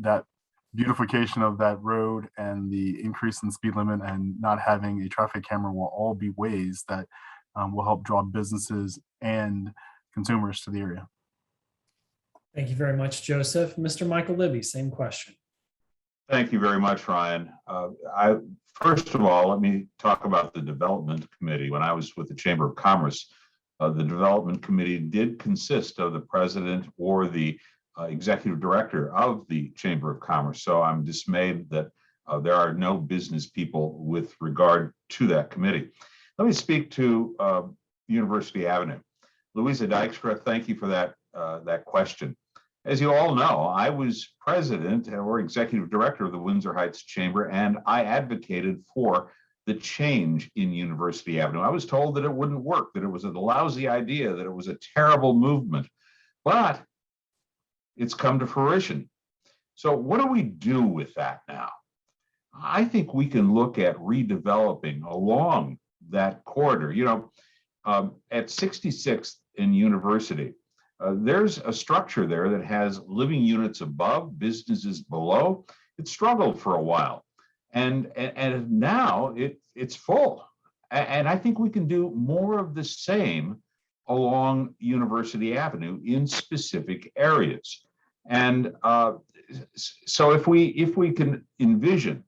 that beautification of that road and the increase in speed limit and not having a traffic camera will all be ways that will help draw businesses and consumers to the area. Thank you very much, Joseph. Mr. Michael Libbie, same question. Thank you very much, Ryan. First of all, let me talk about the Development Committee. When I was with the Chamber of Commerce, the Development Committee did consist of the president or the executive director of the Chamber of Commerce. So I'm dismayed that there are no business people with regard to that committee. Let me speak to University Avenue. Louisa Dykstra, thank you for that question. As you all know, I was president or executive director of the Windsor Heights Chamber, and I advocated for the change in University Avenue. I was told that it wouldn't work, that it was a lousy idea, that it was a terrible movement, but it's come to fruition. So what do we do with that now? I think we can look at redeveloping along that corridor. At 66th and University, there's a structure there that has living units above, businesses below. It struggled for a while, and now it's full. And I think we can do more of the same along University Avenue in specific areas. And so if we can envision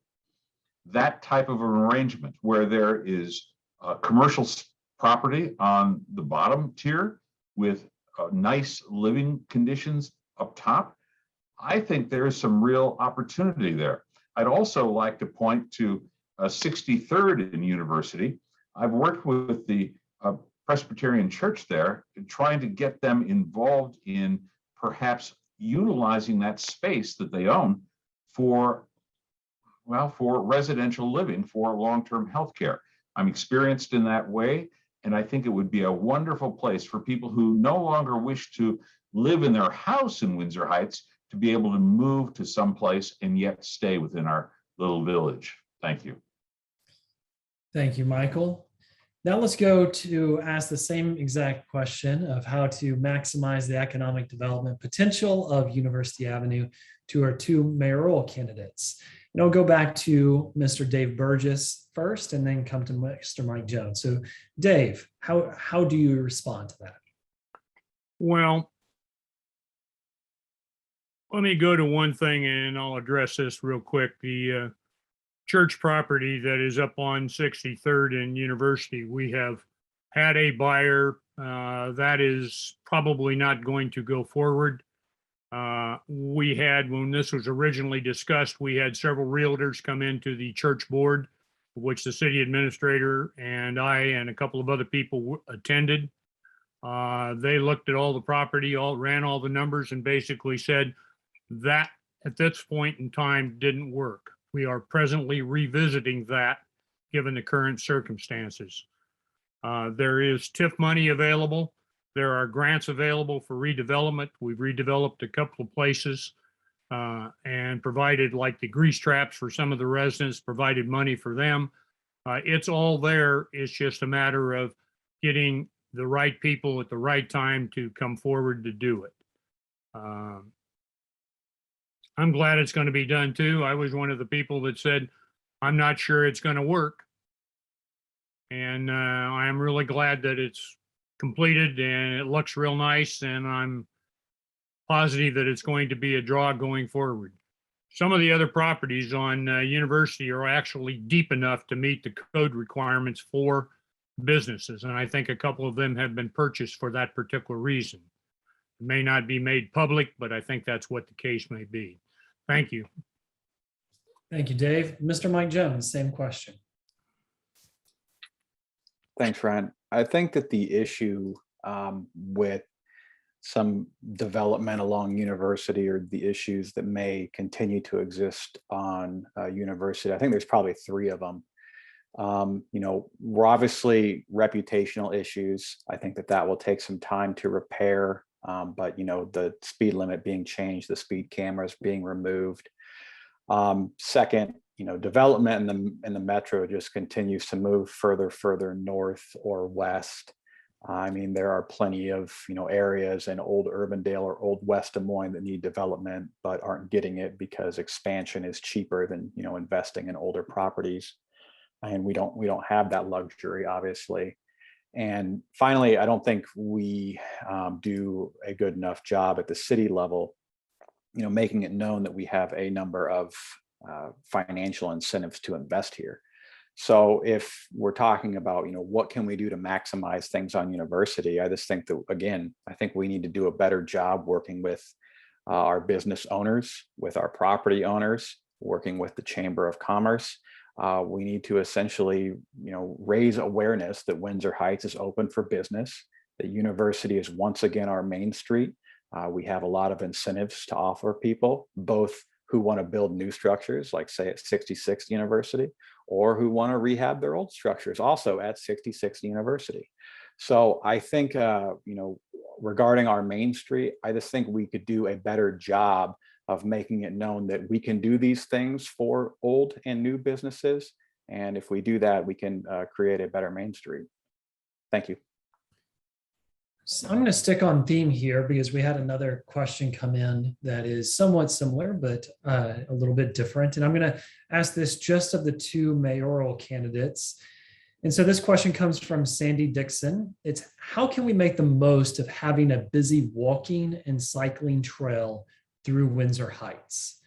that type of an arrangement where there is commercial property on the bottom tier with nice living conditions up top, I think there is some real opportunity there. I'd also like to point to 63rd and University. I've worked with the Presbyterian Church there, trying to get them involved in perhaps utilizing that space that they own for residential living, for long-term health care. I'm experienced in that way, and I think it would be a wonderful place for people who no longer wish to live in their house in Windsor Heights to be able to move to someplace and yet stay within our little village. Thank you. Thank you, Michael. Now let's go to ask the same exact question of how to maximize the economic development potential of University Avenue to our two mayoral candidates. And I'll go back to Mr. Dave Burgess first and then come to Mr. Mike Jones. So Dave, how do you respond to that? Well, let me go to one thing and I'll address this real quick. The church property that is up on 63rd and University, we have had a buyer that is probably not going to go forward. We had, when this was originally discussed, we had several realtors come into the church board, which the city administrator and I and a couple of other people attended. They looked at all the property, ran all the numbers and basically said that at this point in time didn't work. We are presently revisiting that given the current circumstances. There is TIF money available. There are grants available for redevelopment. We've redeveloped a couple of places and provided like the grease traps for some of the residents, provided money for them. It's all there. It's just a matter of getting the right people at the right time to come forward to do it. I'm glad it's going to be done too. I was one of the people that said, I'm not sure it's going to work. And I am really glad that it's completed and it looks real nice. And I'm positive that it's going to be a draw going forward. Some of the other properties on University are actually deep enough to meet the code requirements for businesses. And I think a couple of them have been purchased for that particular reason. It may not be made public, but I think that's what the case may be. Thank you. Thank you, Dave. Mr. Mike Jones, same question. Thanks, Ryan. I think that the issue with some development along University, or the issues that may continue to exist on University, I think there's probably three of them. We're obviously reputational issues. I think that will take some time to repair. But the speed limit being changed, the speed cameras being removed. Second, development in the metro just continues to move further north or west. I mean, there are plenty of areas in Old Urbandale or Old West Des Moines that need development but aren't getting it because expansion is cheaper than investing in older properties, and we don't have that luxury, obviously. And finally, I don't think we do a good enough job at the city level, making it known that we have a number of financial incentives to invest here. So if we're talking about, what can we do to maximize things on University, I just think that, again, I think we need to do a better job working with our business owners, with our property owners, working with the Chamber of Commerce. We need to essentially, raise awareness that Windsor Heights is open for business, that University is once again our main street. We have a lot of incentives to offer people, both who want to build new structures, like say at 66th University, or who want to rehab their old structures, also at 66th University. So I think, regarding our main street, I just think we could do a better job of making it known that we can do these things for old and new businesses. And if we do that, we can create a better Main Street. Thank you. So I'm going to stick on theme here because we had another question come in that is somewhat similar, but a little bit different. And I'm going to ask this just of the two mayoral candidates. And so this question comes from Sandy Dixon. It's, how can we make the most of having a busy walking and cycling trail through Windsor Heights?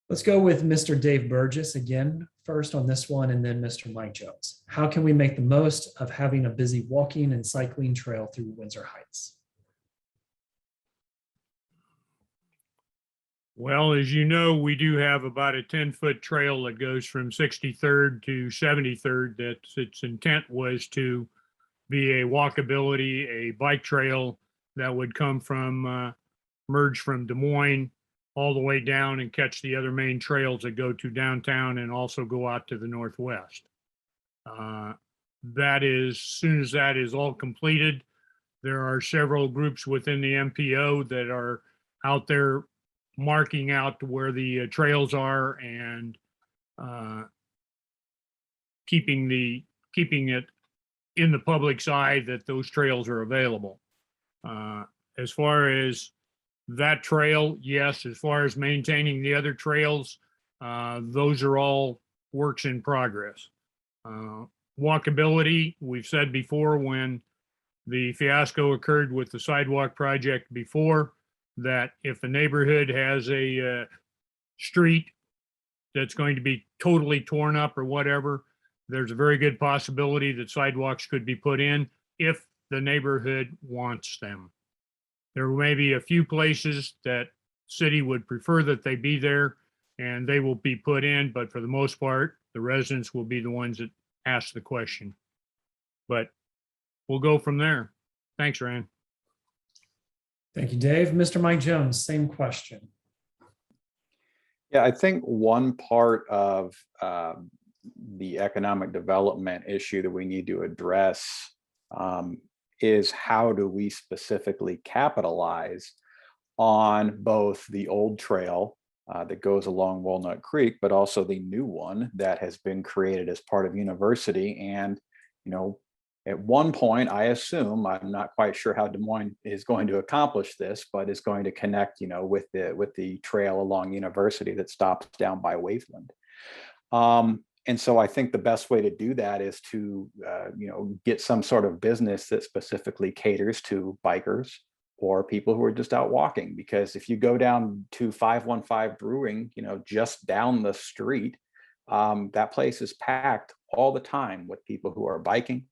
Let's go with Mr. Dave Burgess again first on this one, and then Mr. Mike Jones. How can we make the most of having a busy walking and cycling trail through Windsor Heights? Well, as you know, we do have about a 10-foot trail that goes from 63rd to 73rd. That its intent was to be a walkability, a bike trail that would come from merge from Des Moines all the way down and catch the other main trails that go to downtown and also go out to the northwest. That is, as soon as that is all completed, there are several groups within the MPO that are out there marking out to where the trails are and keeping it in the public's eye that those trails are available. As far as that trail, yes. As far as maintaining the other trails, those are all works in progress. Walkability, we've said before, when the fiasco occurred with the sidewalk project before, that if a neighborhood has a street that's going to be totally torn up or whatever, there's a very good possibility that sidewalks could be put in if the neighborhood wants them. There may be a few places that city would prefer that they be there and they will be put in, but for the most part, the residents will be the ones that ask the question. But we'll go from there. Thanks, Ryan. Thank you, Dave. Mr. Mike Jones, same question. Yeah, I think one part of the economic development issue that we need to address is how do we specifically capitalize on both the old trail that goes along Walnut Creek, but also the new one that has been created as part of university. And, at one point, I assume, I'm not quite sure how Des Moines is going to accomplish this, but is going to connect, with the trail along university that stops down by Waveland. And so I think the best way to do that is to, get some sort of business that specifically caters to bikers or people who are just out walking. Because if you go down to 515 Brewing, just down the street, that place is packed all the time with people who are biking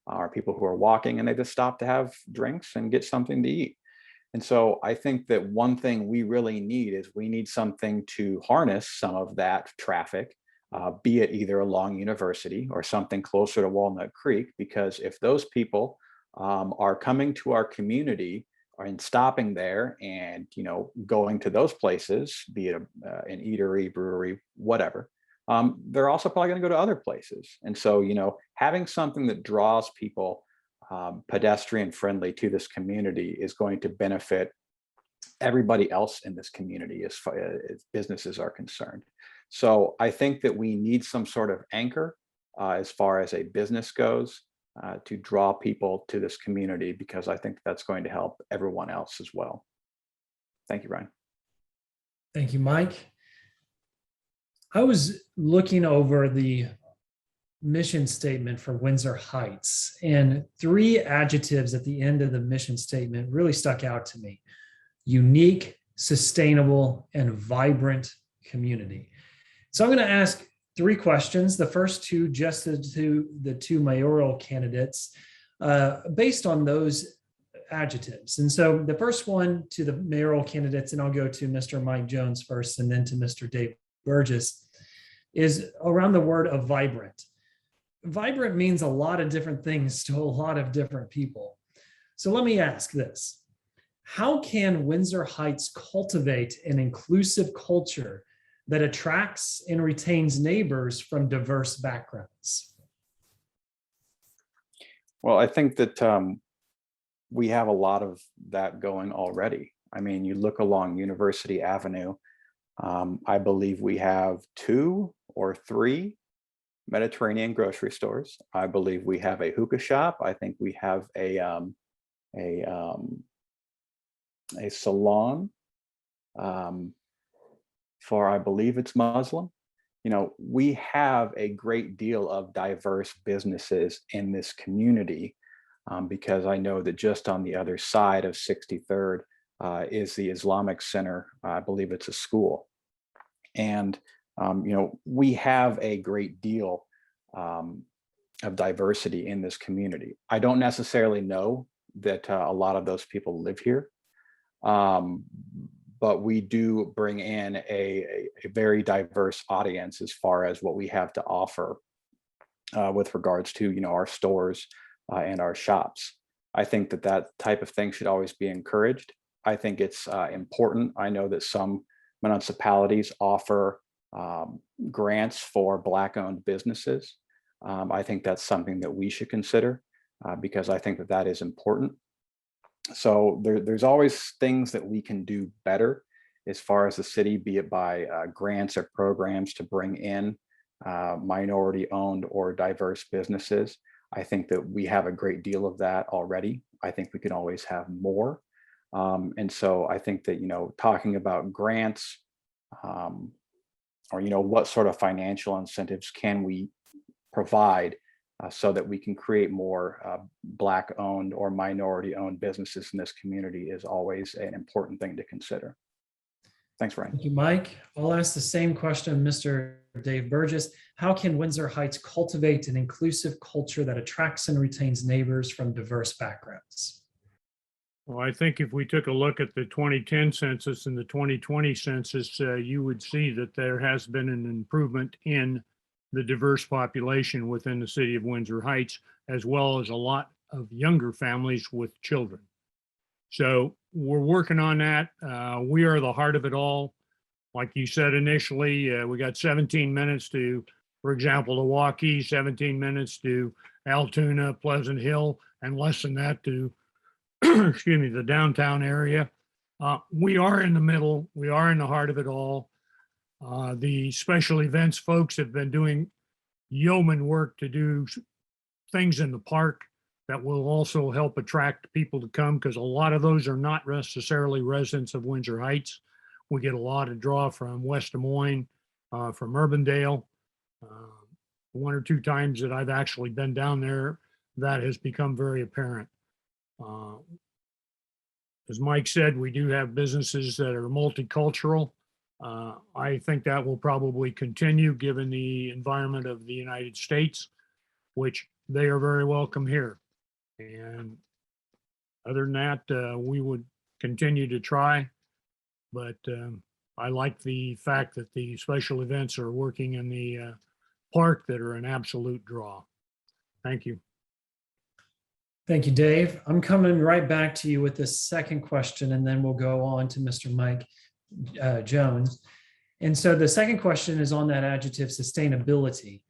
or people who are walking, and they just stop to have drinks and get something to eat. And so I think that one thing we really need is we need something to harness some of that traffic, be it either along university or something closer to Walnut Creek, because if those people are coming to our community and stopping there and, going to those places, be it an eatery, brewery, whatever, they're also probably going to go to other places. And so, having something that draws people pedestrian friendly to this community is going to benefit everybody else in this community as far as businesses are concerned. So I think that we need some sort of anchor as far as a business goes to draw people to this community, because I think that's going to help everyone else as well. Thank you, Ryan. Thank you, Mike. I was looking over the mission statement for Windsor Heights, and 3 adjectives at the end of the mission statement really stuck out to me: unique, sustainable, and vibrant community. So I'm going to ask 3 questions. The first 2 just to the 2 mayoral candidates based on those adjectives. And so the first one to the mayoral candidates, and I'll go to Mr. Mike Jones first and then to Mr. Dave Burgess, is around the word of vibrant. Vibrant means a lot of different things to a lot of different people. So let me ask this: how can Windsor Heights cultivate an inclusive culture that attracts and retains neighbors from diverse backgrounds? Well, I think that we have a lot of that going already. I mean, you look along University Avenue, I believe we have 2 or 3 Mediterranean grocery stores. I believe we have a hookah shop. I think we have a salon for, I believe it's Muslim. We have a great deal of diverse businesses in this community because I know that just on the other side of 63rd is the Islamic Center. I believe it's a school. And, we have a great deal of diversity in this community. I don't necessarily know that a lot of those people live here, but we do bring in a very diverse audience as far as what we have to offer with regards to, our stores and our shops. I think that type of thing should always be encouraged. I think it's important. I know that some municipalities offer grants for Black-owned businesses. I think that's something that we should consider because I think that is important. So there's always things that we can do better as far as the city, be it by grants or programs to bring in minority-owned or diverse businesses. I think that we have a great deal of that already. I think we can always have more. And so I think that, talking about grants or, what sort of financial incentives can we provide so that we can create more Black-owned or minority-owned businesses in this community is always an important thing to consider. Thanks, Ryan. Thank you, Mike. I'll ask the same question, Mr. Dave Burgess. How can Windsor Heights cultivate an inclusive culture that attracts and retains neighbors from diverse backgrounds? Well, I think if we took a look at the 2010 census and the 2020 census, you would see that there has been an improvement in the diverse population within the city of Windsor Heights, as well as a lot of younger families with children. So we're working on that. We are the heart of it all. Like you said initially, we got 17 minutes to, for example, to Waukee, 17 minutes to Altoona, Pleasant Hill, and less than that to, excuse me, the downtown area. We are in the middle. We are in the heart of it all. The special events folks have been doing yeoman work to do things in the park that will also help attract people to come, because a lot of those are not necessarily residents of Windsor Heights. We get a lot of draw from West Des Moines, from Urbandale. One or two times that I've actually been down there, that has become very apparent. As Mike said, we do have businesses that are multicultural. I think that will probably continue given the environment of the United States, which they are very welcome here. And other than that, we would continue to try. But I like the fact that the special events are working in the park that are an absolute draw. Thank you. Thank you, Dave. I'm coming right back to you with this second question, and then we'll go on to Mr. Mike Jones. And so the second question is on that adjective sustainability.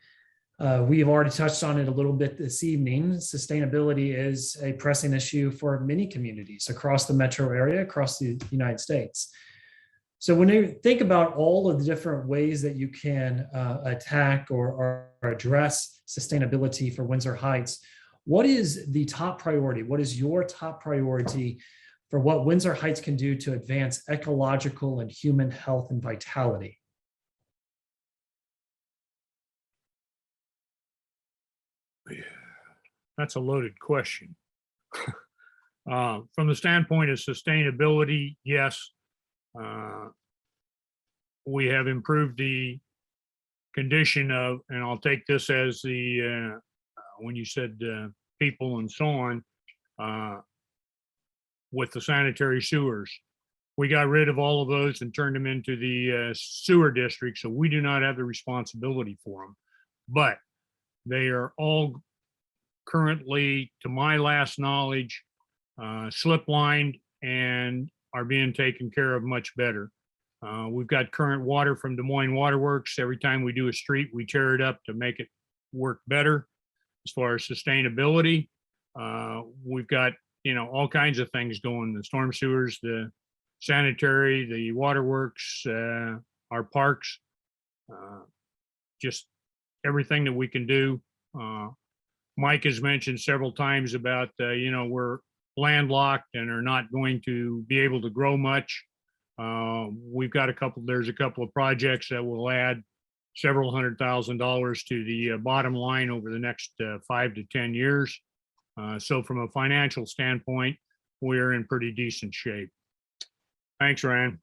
We've already touched on it a little bit this evening. Sustainability is a pressing issue for many communities across the metro area, across the United States. So when you think about all of the different ways that you can attack or address sustainability for Windsor Heights, what is the top priority? What is your top priority for what Windsor Heights can do to advance ecological and human health and vitality? That's a loaded question. From the standpoint of sustainability, yes, we have improved the condition of, and I'll take this as the, when you said people and so on, with the sanitary sewers. We got rid of all of those and turned them into the sewer district, so we do not have the responsibility for them. But they are all currently, to my last knowledge, slip lined and are being taken care of much better. We've got current water from Des Moines Waterworks. Every time we do a street, we tear it up to make it work better. As far as sustainability, we've got, all kinds of things going, the storm sewers, the sanitary, the waterworks, our parks, just everything that we can do. Mike has mentioned several times about, we're landlocked and are not going to be able to grow much. We've got there's a couple of projects that will add several $100,000 to the bottom line over the next 5 to 10 years. So from a financial standpoint, we're in pretty decent shape. Thanks, Ryan.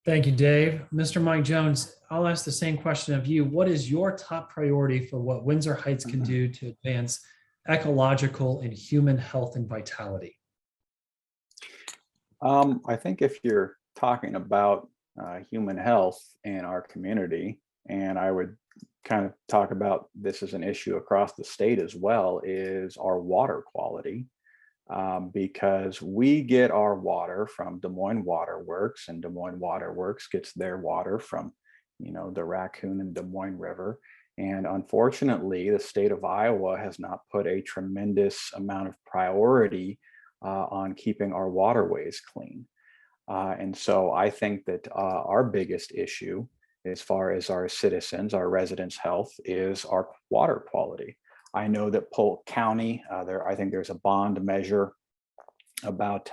Thank you, Dave. Mr. Mike Jones, I'll ask the same question of you. What is your top priority for what Windsor Heights can do to advance ecological and human health and vitality? I think if you're talking about human health in our community, and I would kind of talk about this as an issue across the state as well, is our water quality. Because we get our water from Des Moines Waterworks, and Des Moines Waterworks gets their water from, the Raccoon and Des Moines River. And unfortunately, the state of Iowa has not put a tremendous amount of priority on keeping our waterways clean. And so I think that our biggest issue as far as our citizens, our residents' health, is our water quality. I know that Polk County, I think there's a bond measure about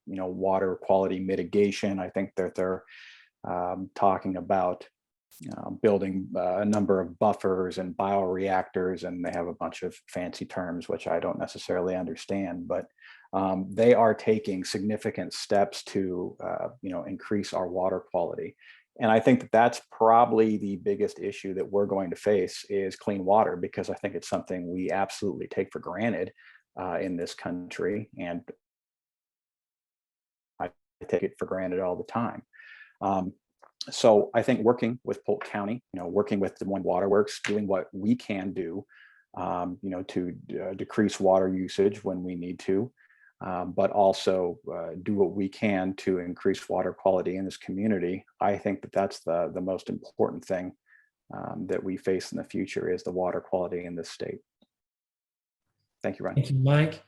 water quality mitigation. I think that they're talking about building a number of buffers and bioreactors, and they have a bunch of fancy terms which I don't necessarily understand, but they are taking significant steps to increase our water quality. And I think that that's probably the biggest issue that we're going to face is clean water, because I think it's something we absolutely take for granted in this country. And I take it for granted all the time. So I think working with Polk County, working with Des Moines Waterworks, doing what we can do to decrease water usage when we need to, but also do what we can to increase water quality in this community. I think that that's the most important thing that we face in the future is the water quality in this state. Thank you, Ryan. Thank you, Mike.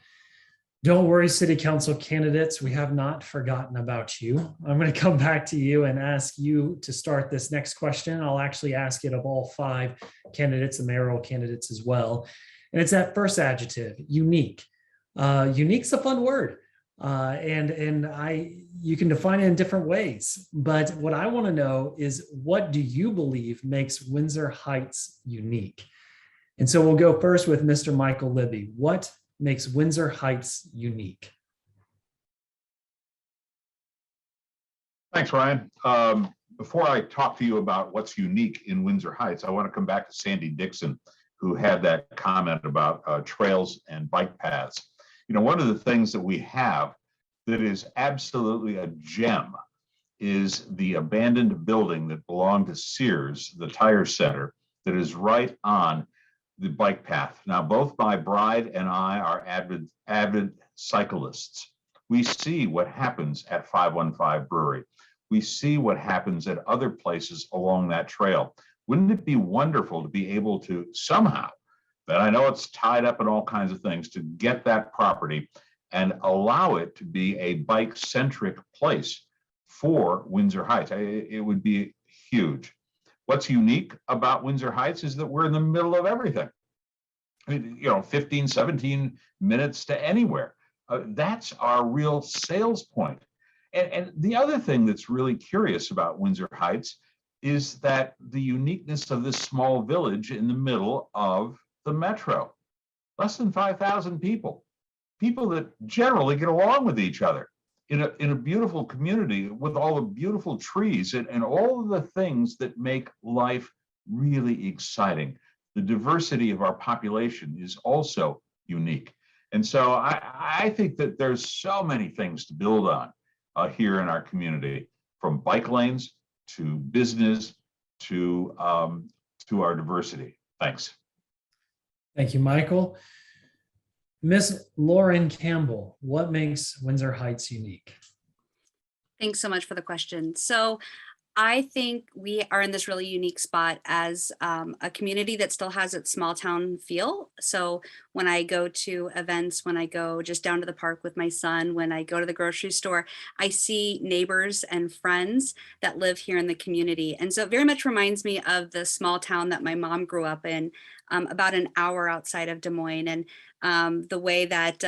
Don't worry, city council candidates, we have not forgotten about you. I'm going to come back to you and ask you to start this next question. I'll actually ask it of all 5 candidates, the mayoral candidates as well. And it's that first adjective, unique. Unique's a fun word. You can define it in different ways. But what I want to know is, what do you believe makes Windsor Heights unique? And so we'll go first with Mr. Micheal Libbie. What makes Windsor Heights unique? Thanks, Ryan. Before I talk to you about what's unique in Windsor Heights, I want to come back to Sandy Dixon, who had that comment about trails and bike paths. One of the things that we have that is absolutely a gem is the abandoned building that belonged to Sears, the tire center, that is right on the bike path. Now, both my bride and I are avid cyclists. We see what happens at 515 Brewery. We see what happens at other places along that trail. Wouldn't it be wonderful to be able to somehow, that I know it's tied up in all kinds of things, to get that property and allow it to be a bike-centric place for Windsor Heights? It would be huge. What's unique about Windsor Heights is that we're in the middle of everything. 15, 17 minutes to anywhere. That's our real sales point. And the other thing that's really curious about Windsor Heights is that the uniqueness of this small village in the middle of the metro. Less than 5,000 people that generally get along with each other in a beautiful community with all the beautiful trees and all of the things that make life really exciting. The diversity of our population is also unique. And so I think that there's so many things to build on here in our community, from bike lanes to business to our diversity. Thanks. Thank you, Micheal. Miss Lauren Campbell, what makes Windsor Heights unique? Thanks so much for the question. So I think we are in this really unique spot as a community that still has its small town feel. So when I go to events, when I go just down to the park with my son, when I go to the grocery store, I see neighbors and friends that live here in the community. And so it very much reminds me of the small town that my mom grew up in, about an hour outside of Des Moines. And the way that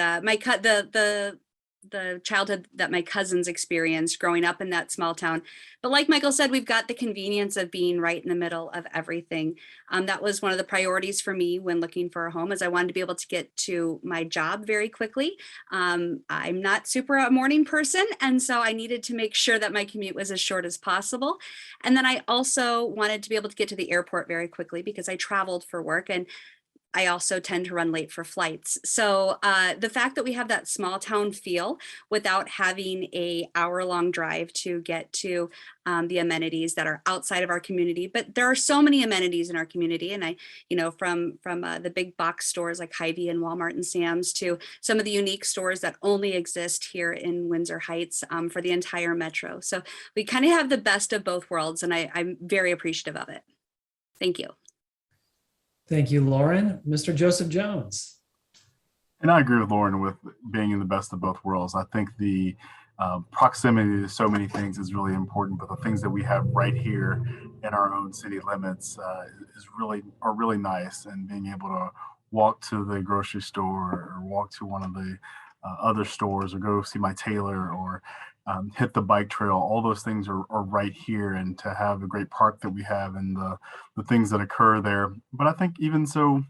the childhood that my cousins experienced growing up in that small town. But like Micheal said, we've got the convenience of being right in the middle of everything. That was one of the priorities for me when looking for a home, is I wanted to be able to get to my job very quickly. I'm not super a morning person, and so I needed to make sure that my commute was as short as possible. And then I also wanted to be able to get to the airport very quickly because I traveled for work, and I also tend to run late for flights. So the fact that we have that small town feel without having a hour-long drive to get to the amenities that are outside of our community, but there are so many amenities in our community. And from the big box stores like Hy-Vee and Walmart and Sam's to some of the unique stores that only exist here in Windsor Heights for the entire metro. So we kind of have the best of both worlds, and I'm very appreciative of it. Thank you. Thank you, Lauren. Mr. Joseph Jones. And I agree with Lauren with being in the best of both worlds. I think the proximity to so many things is really important, but the things that we have right here in our own city limits are really nice. And being able to walk to the grocery store or walk to one of the other stores or go see my tailor or hit the bike trail, all those things are right here, and to have the great park that we have and the things that occur there. But I think even so,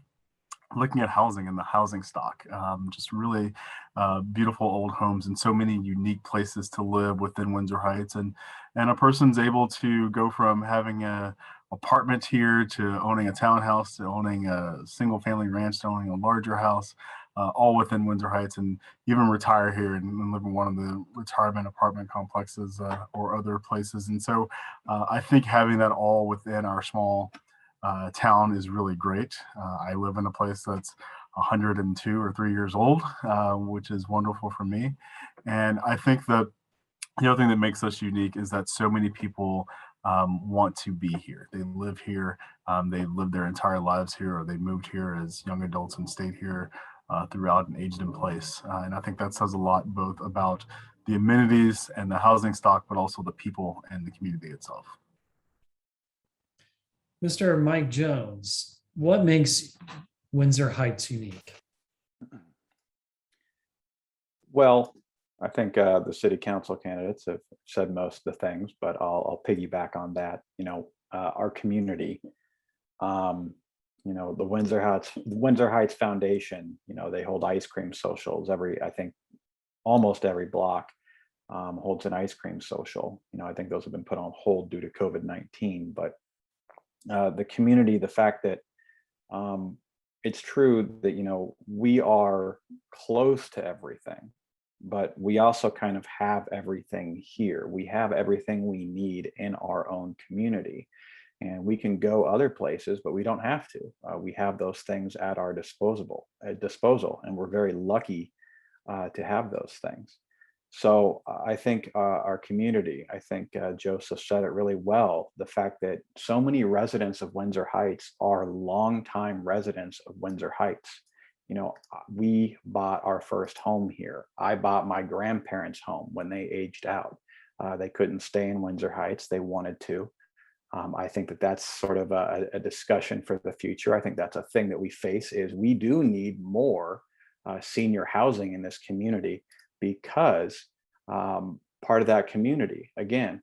looking at housing and the housing stock, just really beautiful old homes and so many unique places to live within Windsor Heights. And a person's able to go from having a apartment here to owning a townhouse to owning a single family ranch to owning a larger house, all within Windsor Heights, and even retire here and live in one of the retirement apartment complexes or other places. And so I think having that all within our small town is really great. I live in a place that's 102 or 3 years old, which is wonderful for me. And I think that the other thing that makes us unique is that so many people want to be here. They live here. They lived their entire lives here, or they moved here as young adults and stayed here throughout and aged in place. And I think that says a lot both about the amenities and the housing stock, but also the people and the community itself. Mr. Mike Jones, what makes Windsor Heights unique? Well, I think the city council candidates have said most of the things, but I'll piggyback on that. Our community, the Windsor Heights Foundation, they hold ice cream socials I think almost every block holds an ice cream social. I think those have been put on hold due to COVID-19, but the community, the fact that it's true that, we are close to everything, but we also kind of have everything here. We have everything we need in our own community, and we can go other places, but we don't have to. We have those things at our disposal, and we're very lucky to have those things. So I think our community, I think Joseph said it really well, the fact that so many residents of Windsor Heights are longtime residents of Windsor Heights. We bought our first home here. I bought my grandparents' home when they aged out. They couldn't stay in Windsor Heights. They wanted to. I think that that's sort of a discussion for the future. I think that's a thing that we face is we do need more senior housing in this community, because part of that community, again,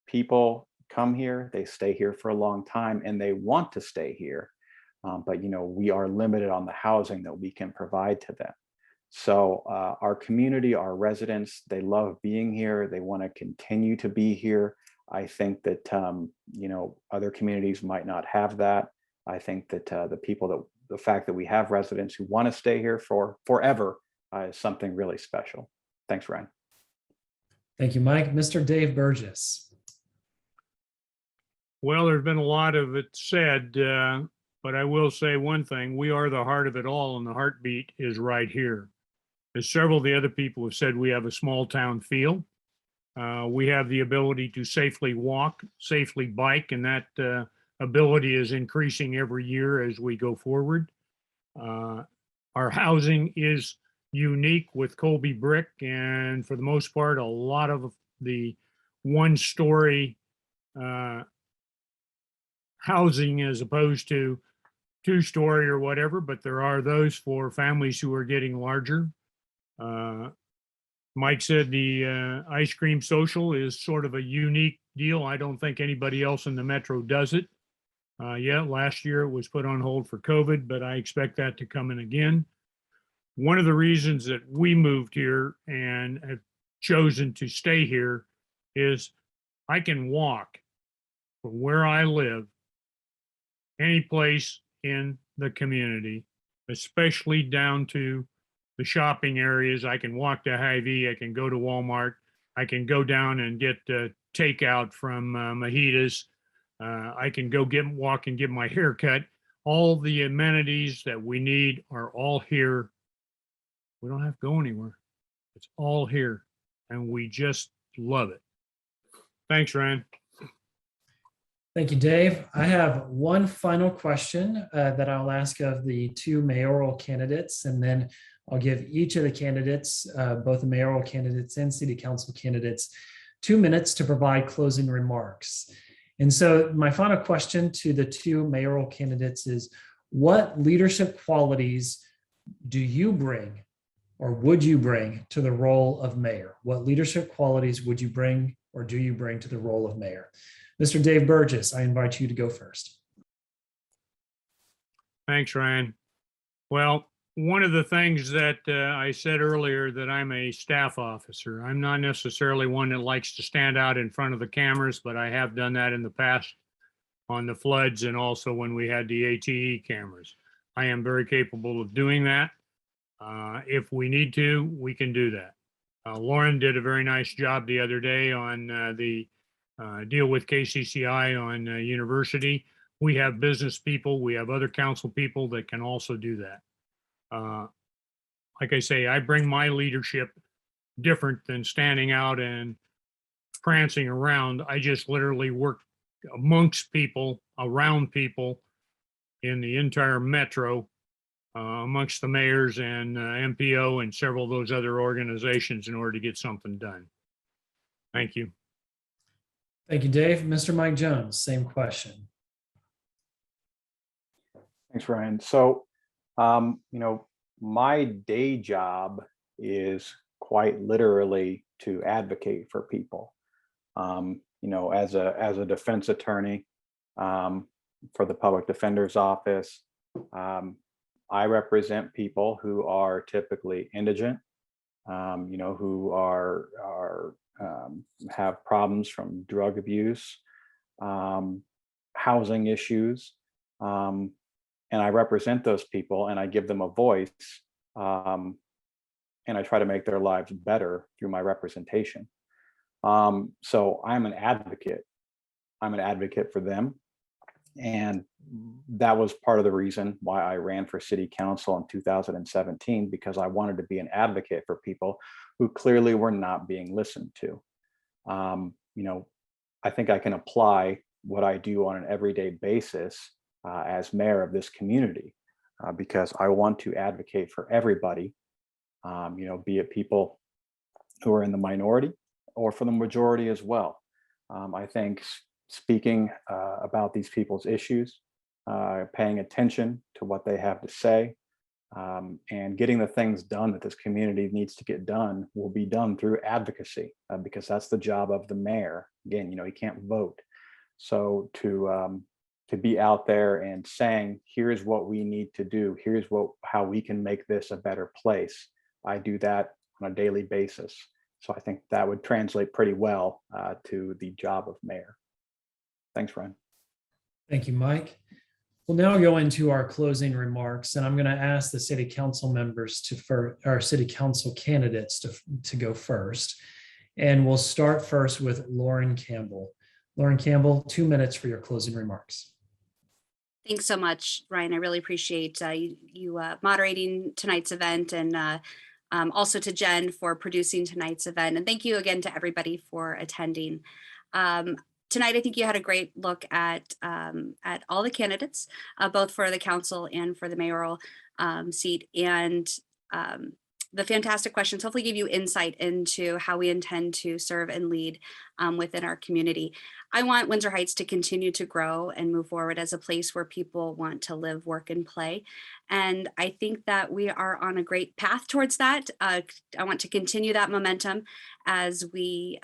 people come here, they stay here for a long time, and they want to stay here. But we are limited on the housing that we can provide to them. So our community, our residents, they love being here. They want to continue to be here. I think that other communities might not have that. I think that the fact that we have residents who want to stay here for forever is something really special. Thanks, Ryan. Thank you, Mike. Mr. Dave Burgess. Well, there's been a lot of it said, but I will say one thing. We are the heart of it all, and the heartbeat is right here. As several of the other people have said, we have a small town feel. We have the ability to safely walk, safely bike, and that ability is increasing every year as we go forward. Our housing is unique with Colby brick, and for the most part, a lot of the one-story housing as opposed to two-story or whatever, but there are those for families who are getting larger. Mike said the ice cream social is sort of a unique deal. I don't think anybody else in the metro does it. Last year it was put on hold for COVID, but I expect that to come in again. One of the reasons that we moved here and have chosen to stay here is I can walk from where I live any place in the community, especially down to the shopping areas. I can walk to Hy-Vee, I can go to Walmart, I can go down and get takeout from Mahitas. I can go walk and get my hair cut. All the amenities that we need are all here. We don't have to go anywhere. It's all here, and we just love it. Thanks, Ryan. Thank you, Dave. I have one final question that I'll ask of the two mayoral candidates, and then I'll give each of the candidates, both the mayoral candidates and city council candidates, 2 minutes to provide closing remarks. And so my final question to the two mayoral candidates is, what leadership qualities do you bring or would you bring to the role of mayor? What leadership qualities would you bring or do you bring to the role of mayor? Mr. Dave Burgess, I invite you to go first. Thanks, Ryan. Well, one of the things that I said earlier, that I'm a staff officer. I'm not necessarily one that likes to stand out in front of the cameras, but I have done that in the past on the floods and also when we had the ATE cameras. I am very capable of doing that. If we need to, we can do that. Lauren did a very nice job the other day on the deal with KCCI on university. we have business people, we have other council people that can also do that. Like I say, I bring my leadership different than standing out and prancing around. I just literally work amongst people, around people in the entire metro, amongst the mayors and MPO and several of those other organizations in order to get something done. Thank you. Thank you, Dave. Mr. Mike Jones, same question. Thanks, Ryan. So, you know, my day job is quite literally to advocate for people. You know, as a defense attorney for the public defender's office, I represent people who are typically indigent, you know, who have problems from drug abuse, housing issues, and I represent those people and I give them a voice, and I try to make their lives better through my representation. So I'm an advocate. I'm an advocate for them. And that was part of the reason why I ran for city council in 2017, because I wanted to be an advocate for people who clearly were not being listened to. You know, I think I can apply what I do on an everyday basis as mayor of this community, because I want to advocate for everybody, you know, be it people who are in the minority or for the majority as well. I think speaking about these people's issues, paying attention to what they have to say, and getting the things done that this community needs to get done will be done through advocacy, because that's the job of the mayor. Again, you know, he can't vote. So to be out there and saying, here's what we need to do, here's how we can make this a better place, I do that on a daily basis. So I think that would translate pretty well to the job of mayor. Thanks, Ryan. Thank you, Mike. We'll now go into our closing remarks, and I'm going to ask the city council members our city council candidates to go first. And we'll start first with Lauren Campbell. Lauren Campbell, 2 minutes for your closing remarks. Thanks so much, Ryan. I really appreciate you moderating tonight's event, and also to Jen for producing tonight's event. And thank you again to everybody for attending. Tonight, I think you had a great look at all the candidates, both for the council and for the mayoral seat, and the fantastic questions hopefully give you insight into how we intend to serve and lead within our community. I want Windsor Heights to continue to grow and move forward as a place where people want to live, work, and play. And I think that we are on a great path towards that. I want to continue that momentum as we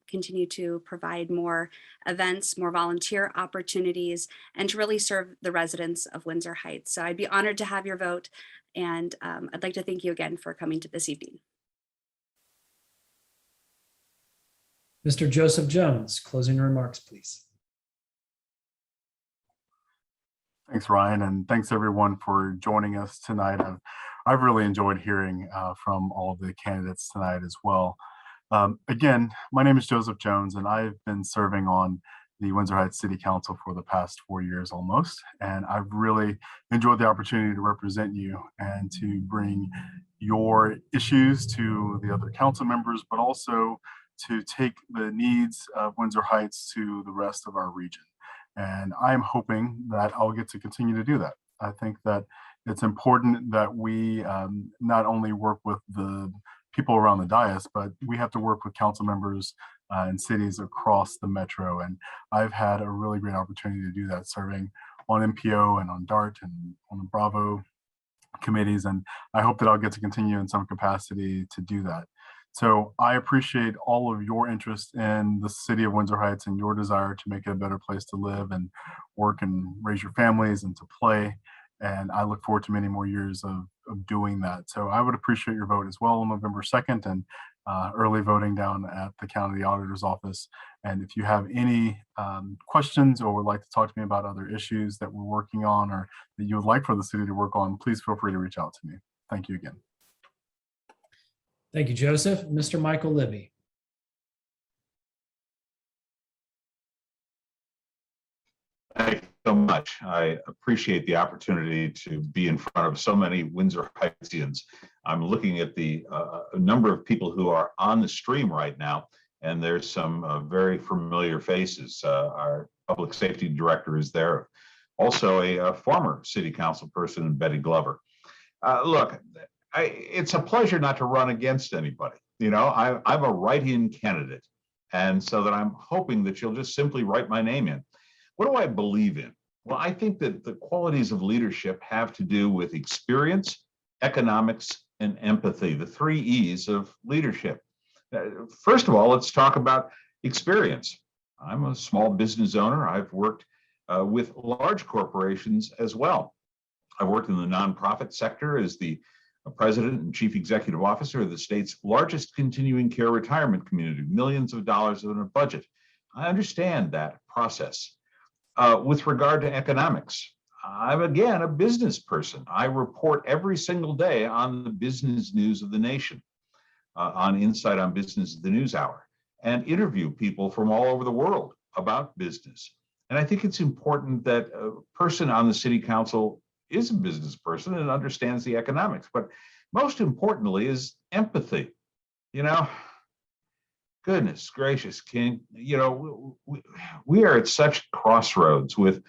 continue to provide more events, more volunteer opportunities, and to really serve the residents of Windsor Heights. So I'd be honored to have your vote. And I'd like to thank you again for coming to this evening. Mr. Joseph Jones, closing remarks, please. Thanks, Ryan, and thanks everyone for joining us tonight. I've really enjoyed hearing from all of the candidates tonight as well. Again, my name is Joseph Jones, and I've been serving on the Windsor Heights City Council for the past 4 years almost, and I've really enjoyed the opportunity to represent you and to bring your issues to the other council members, but also to take the needs of Windsor Heights to the rest of our region. And I'm hoping that I'll get to continue to do that. I think that it's important that we not only work with the people around the dais, but we have to work with council members in cities across the metro. And I've had a really great opportunity to do that, serving on MPO and on DART and on the Bravo committees. And I hope that I'll get to continue in some capacity to do that. So I appreciate all of your interest in the city of Windsor Heights and your desire to make it a better place to live and work and raise your families and to play. And I look forward to many more years of doing that. So I would appreciate your vote as well on November 2nd and early voting down at the county auditor's office. And if you have any questions or would like to talk to me about other issues that we're working on or that you would like for the city to work on, please feel free to reach out to me. Thank you again. Thank you, Joseph. Mr. Michael Libbie. so much. I appreciate the opportunity to be in front of so many Windsor Heightsians. I'm looking at the number of people who are on the stream right now, and there's some very familiar faces. Our public safety director is there. Also a former city council person, Betty Glover. Look, it's a pleasure not to run against anybody. You know, I'm a write-in candidate. And so that I'm hoping that you'll just simply write my name in. What do I believe in? Well, I think that the qualities of leadership have to do with experience, economics, and empathy, the 3 E's of leadership. First of all, let's talk about experience. I'm a small business owner. I've worked with large corporations as well. I've worked in the nonprofit sector as the president and chief executive officer of the state's largest continuing care retirement community, millions of dollars in a budget. I understand that process. With regard to economics, I'm again a business person. I report every single day on the business news of the nation, on Insight on Business, the News Hour, and interview people from all over the world about business. And I think it's important that a person on the city council is a business person and understands the economics, but most importantly is empathy. You know, goodness gracious, King, you know, we are at such crossroads with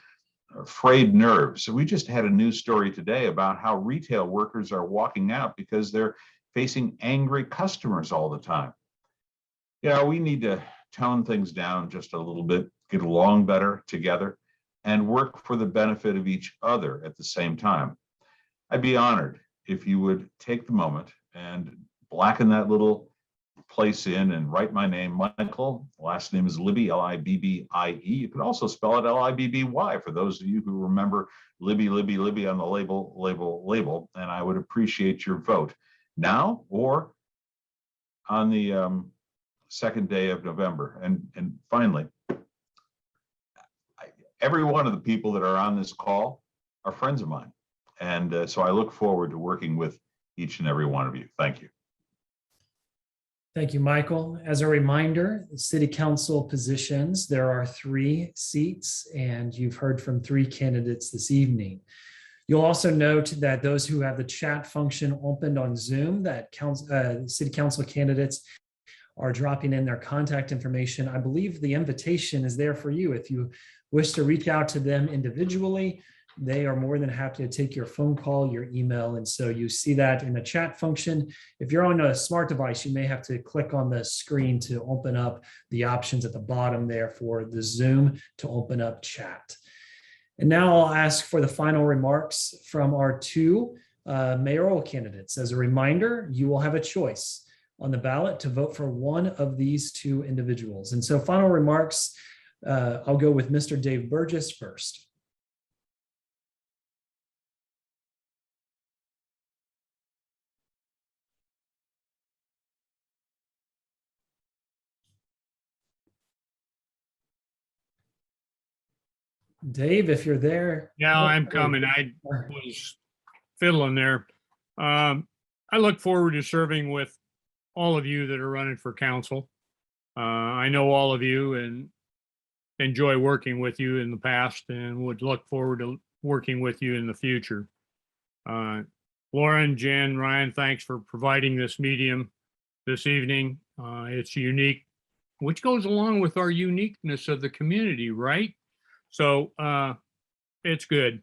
frayed nerves. So we just had a news story today about how retail workers are walking out because they're facing angry customers all the time. You know, we need to tone things down just a little bit, get along better together, and work for the benefit of each other at the same time. I'd be honored if you would take the moment and blacken that little place in and write my name, Micheal. Last name is Libbie, L-I-B-B-I-E. You can also spell it L-I-B-B-Y for those of you who remember Libbie, Libbie, Libbie on the label. And I would appreciate your vote now or on the second day of November. And finally, every one of the people that are on this call are friends of mine. And so I look forward to working with each and every one of you. Thank you. Thank you, Micheal. As a reminder, city council positions, there are 3 seats, and you've heard from 3 candidates this evening. You'll also note that those who have the chat function opened on Zoom, that city council candidates are dropping in their contact information. I believe the invitation is there for you. If you wish to reach out to them individually, they are more than happy to take your phone call, your email. And so you see that in the chat function. If you're on a smart device, you may have to click on the screen to open up the options at the bottom there for the Zoom to open up chat. And now I'll ask for the final remarks from our 2 mayoral candidates. As a reminder, you will have a choice on the ballot to vote for one of these 2 individuals. And so final remarks, I'll go with Mr. Dave Burgess first. Dave, if you're there. Yeah, I'm coming. I was fiddling there. I look forward to serving with all of you that are running for council. I know all of you and enjoy working with you in the past and would look forward to working with you in the future. Lauren, Jen, Ryan, thanks for providing this medium this evening. It's unique, which goes along with our uniqueness of the community, right? So it's good.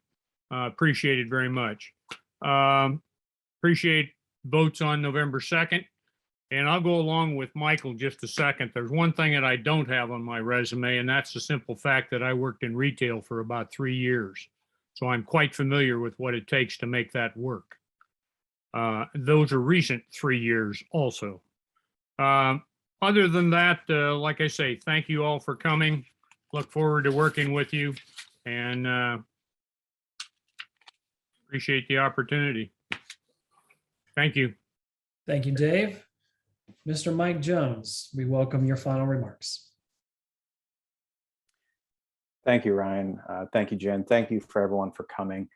Appreciate it very much. Appreciate votes on November 2nd. And I'll go along with Micheal just a second. There's one thing that I don't have on my resume, and that's the simple fact that I worked in retail for about 3 years. So I'm quite familiar with what it takes to make that work. Those are recent 3 years also. Other than that, like I say, thank you all for coming. Look forward to working with you and appreciate the opportunity. Thank you. Thank you, Dave. Mr. Mike Jones, we welcome your final remarks. Thank you, Ryan. Thank you, Jen. Thank you for everyone for coming.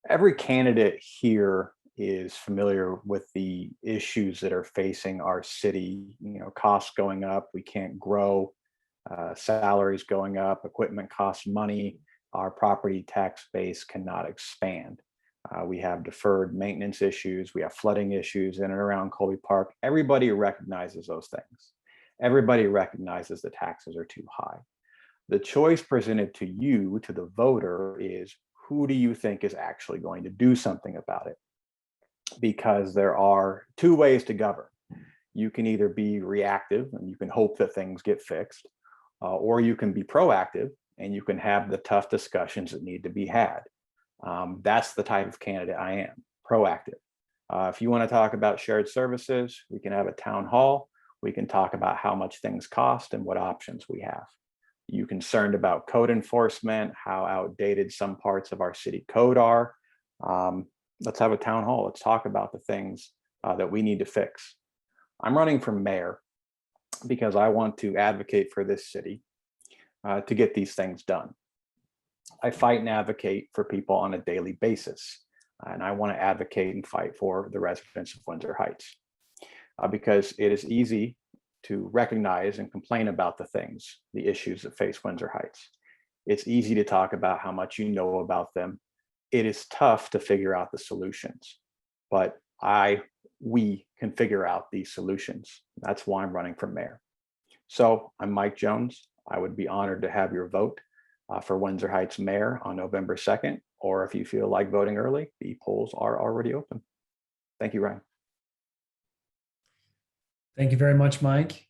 Every candidate here is familiar with the issues that are facing our city. You know, costs going up, we can't grow, salaries going up, equipment costs money, our property tax base cannot expand. We have deferred maintenance issues. We have flooding issues in and around Colby Park. Everybody recognizes those things. Everybody recognizes the taxes are too high. The choice presented to you, to the voter, is who do you think is actually going to do something about it? Because there are two ways to govern. You can either be reactive and you can hope that things get fixed, or you can be proactive and you can have the tough discussions that need to be had. That's the type of candidate I am, proactive. If you want to talk about shared services, we can have a town hall. We can talk about how much things cost and what options we have. You concerned about code enforcement, how outdated some parts of our city code are. Let's have a town hall. Let's talk about the things that we need to fix. I'm running for mayor because I want to advocate for this city to get these things done. I fight and advocate for people on a daily basis, and I want to advocate and fight for the residents of Windsor Heights because it is easy to recognize and complain about the things, the issues that face Windsor Heights. It's easy to talk about how much you know about them. It is tough to figure out the solutions, but we can figure out these solutions. That's why I'm running for mayor. So I'm Mike Jones. I would be honored to have your vote for Windsor Heights mayor on November 2nd, or if you feel like voting early, the polls are already open. Thank you, Ryan. Thank you very much, Mike.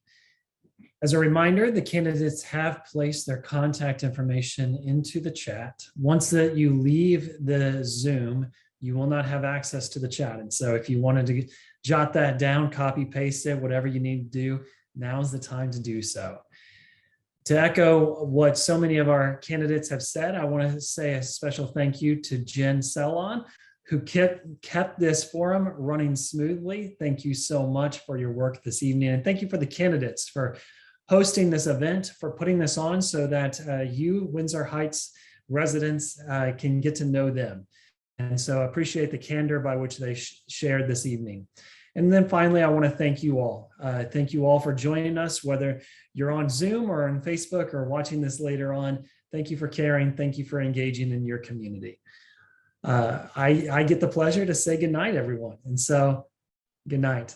As a reminder, the candidates have placed their contact information into the chat. Once that you leave the Zoom, you will not have access to the chat. And so if you wanted to jot that down, copy, paste it, whatever you need to do, now's the time to do so. To echo what so many of our candidates have said, I want to say a special thank you to Jen Sellon, who kept this forum running smoothly. Thank you so much for your work this evening. And thank you for the candidates for hosting this event, for putting this on so that you, Windsor Heights residents, can get to know them. And so I appreciate the candor by which they shared this evening. And then finally, I want to thank you all. Thank you all for joining us, whether you're on Zoom or on Facebook or watching this later on. Thank you for caring. Thank you for engaging in your community. I get the pleasure to say goodnight, everyone. And so good night.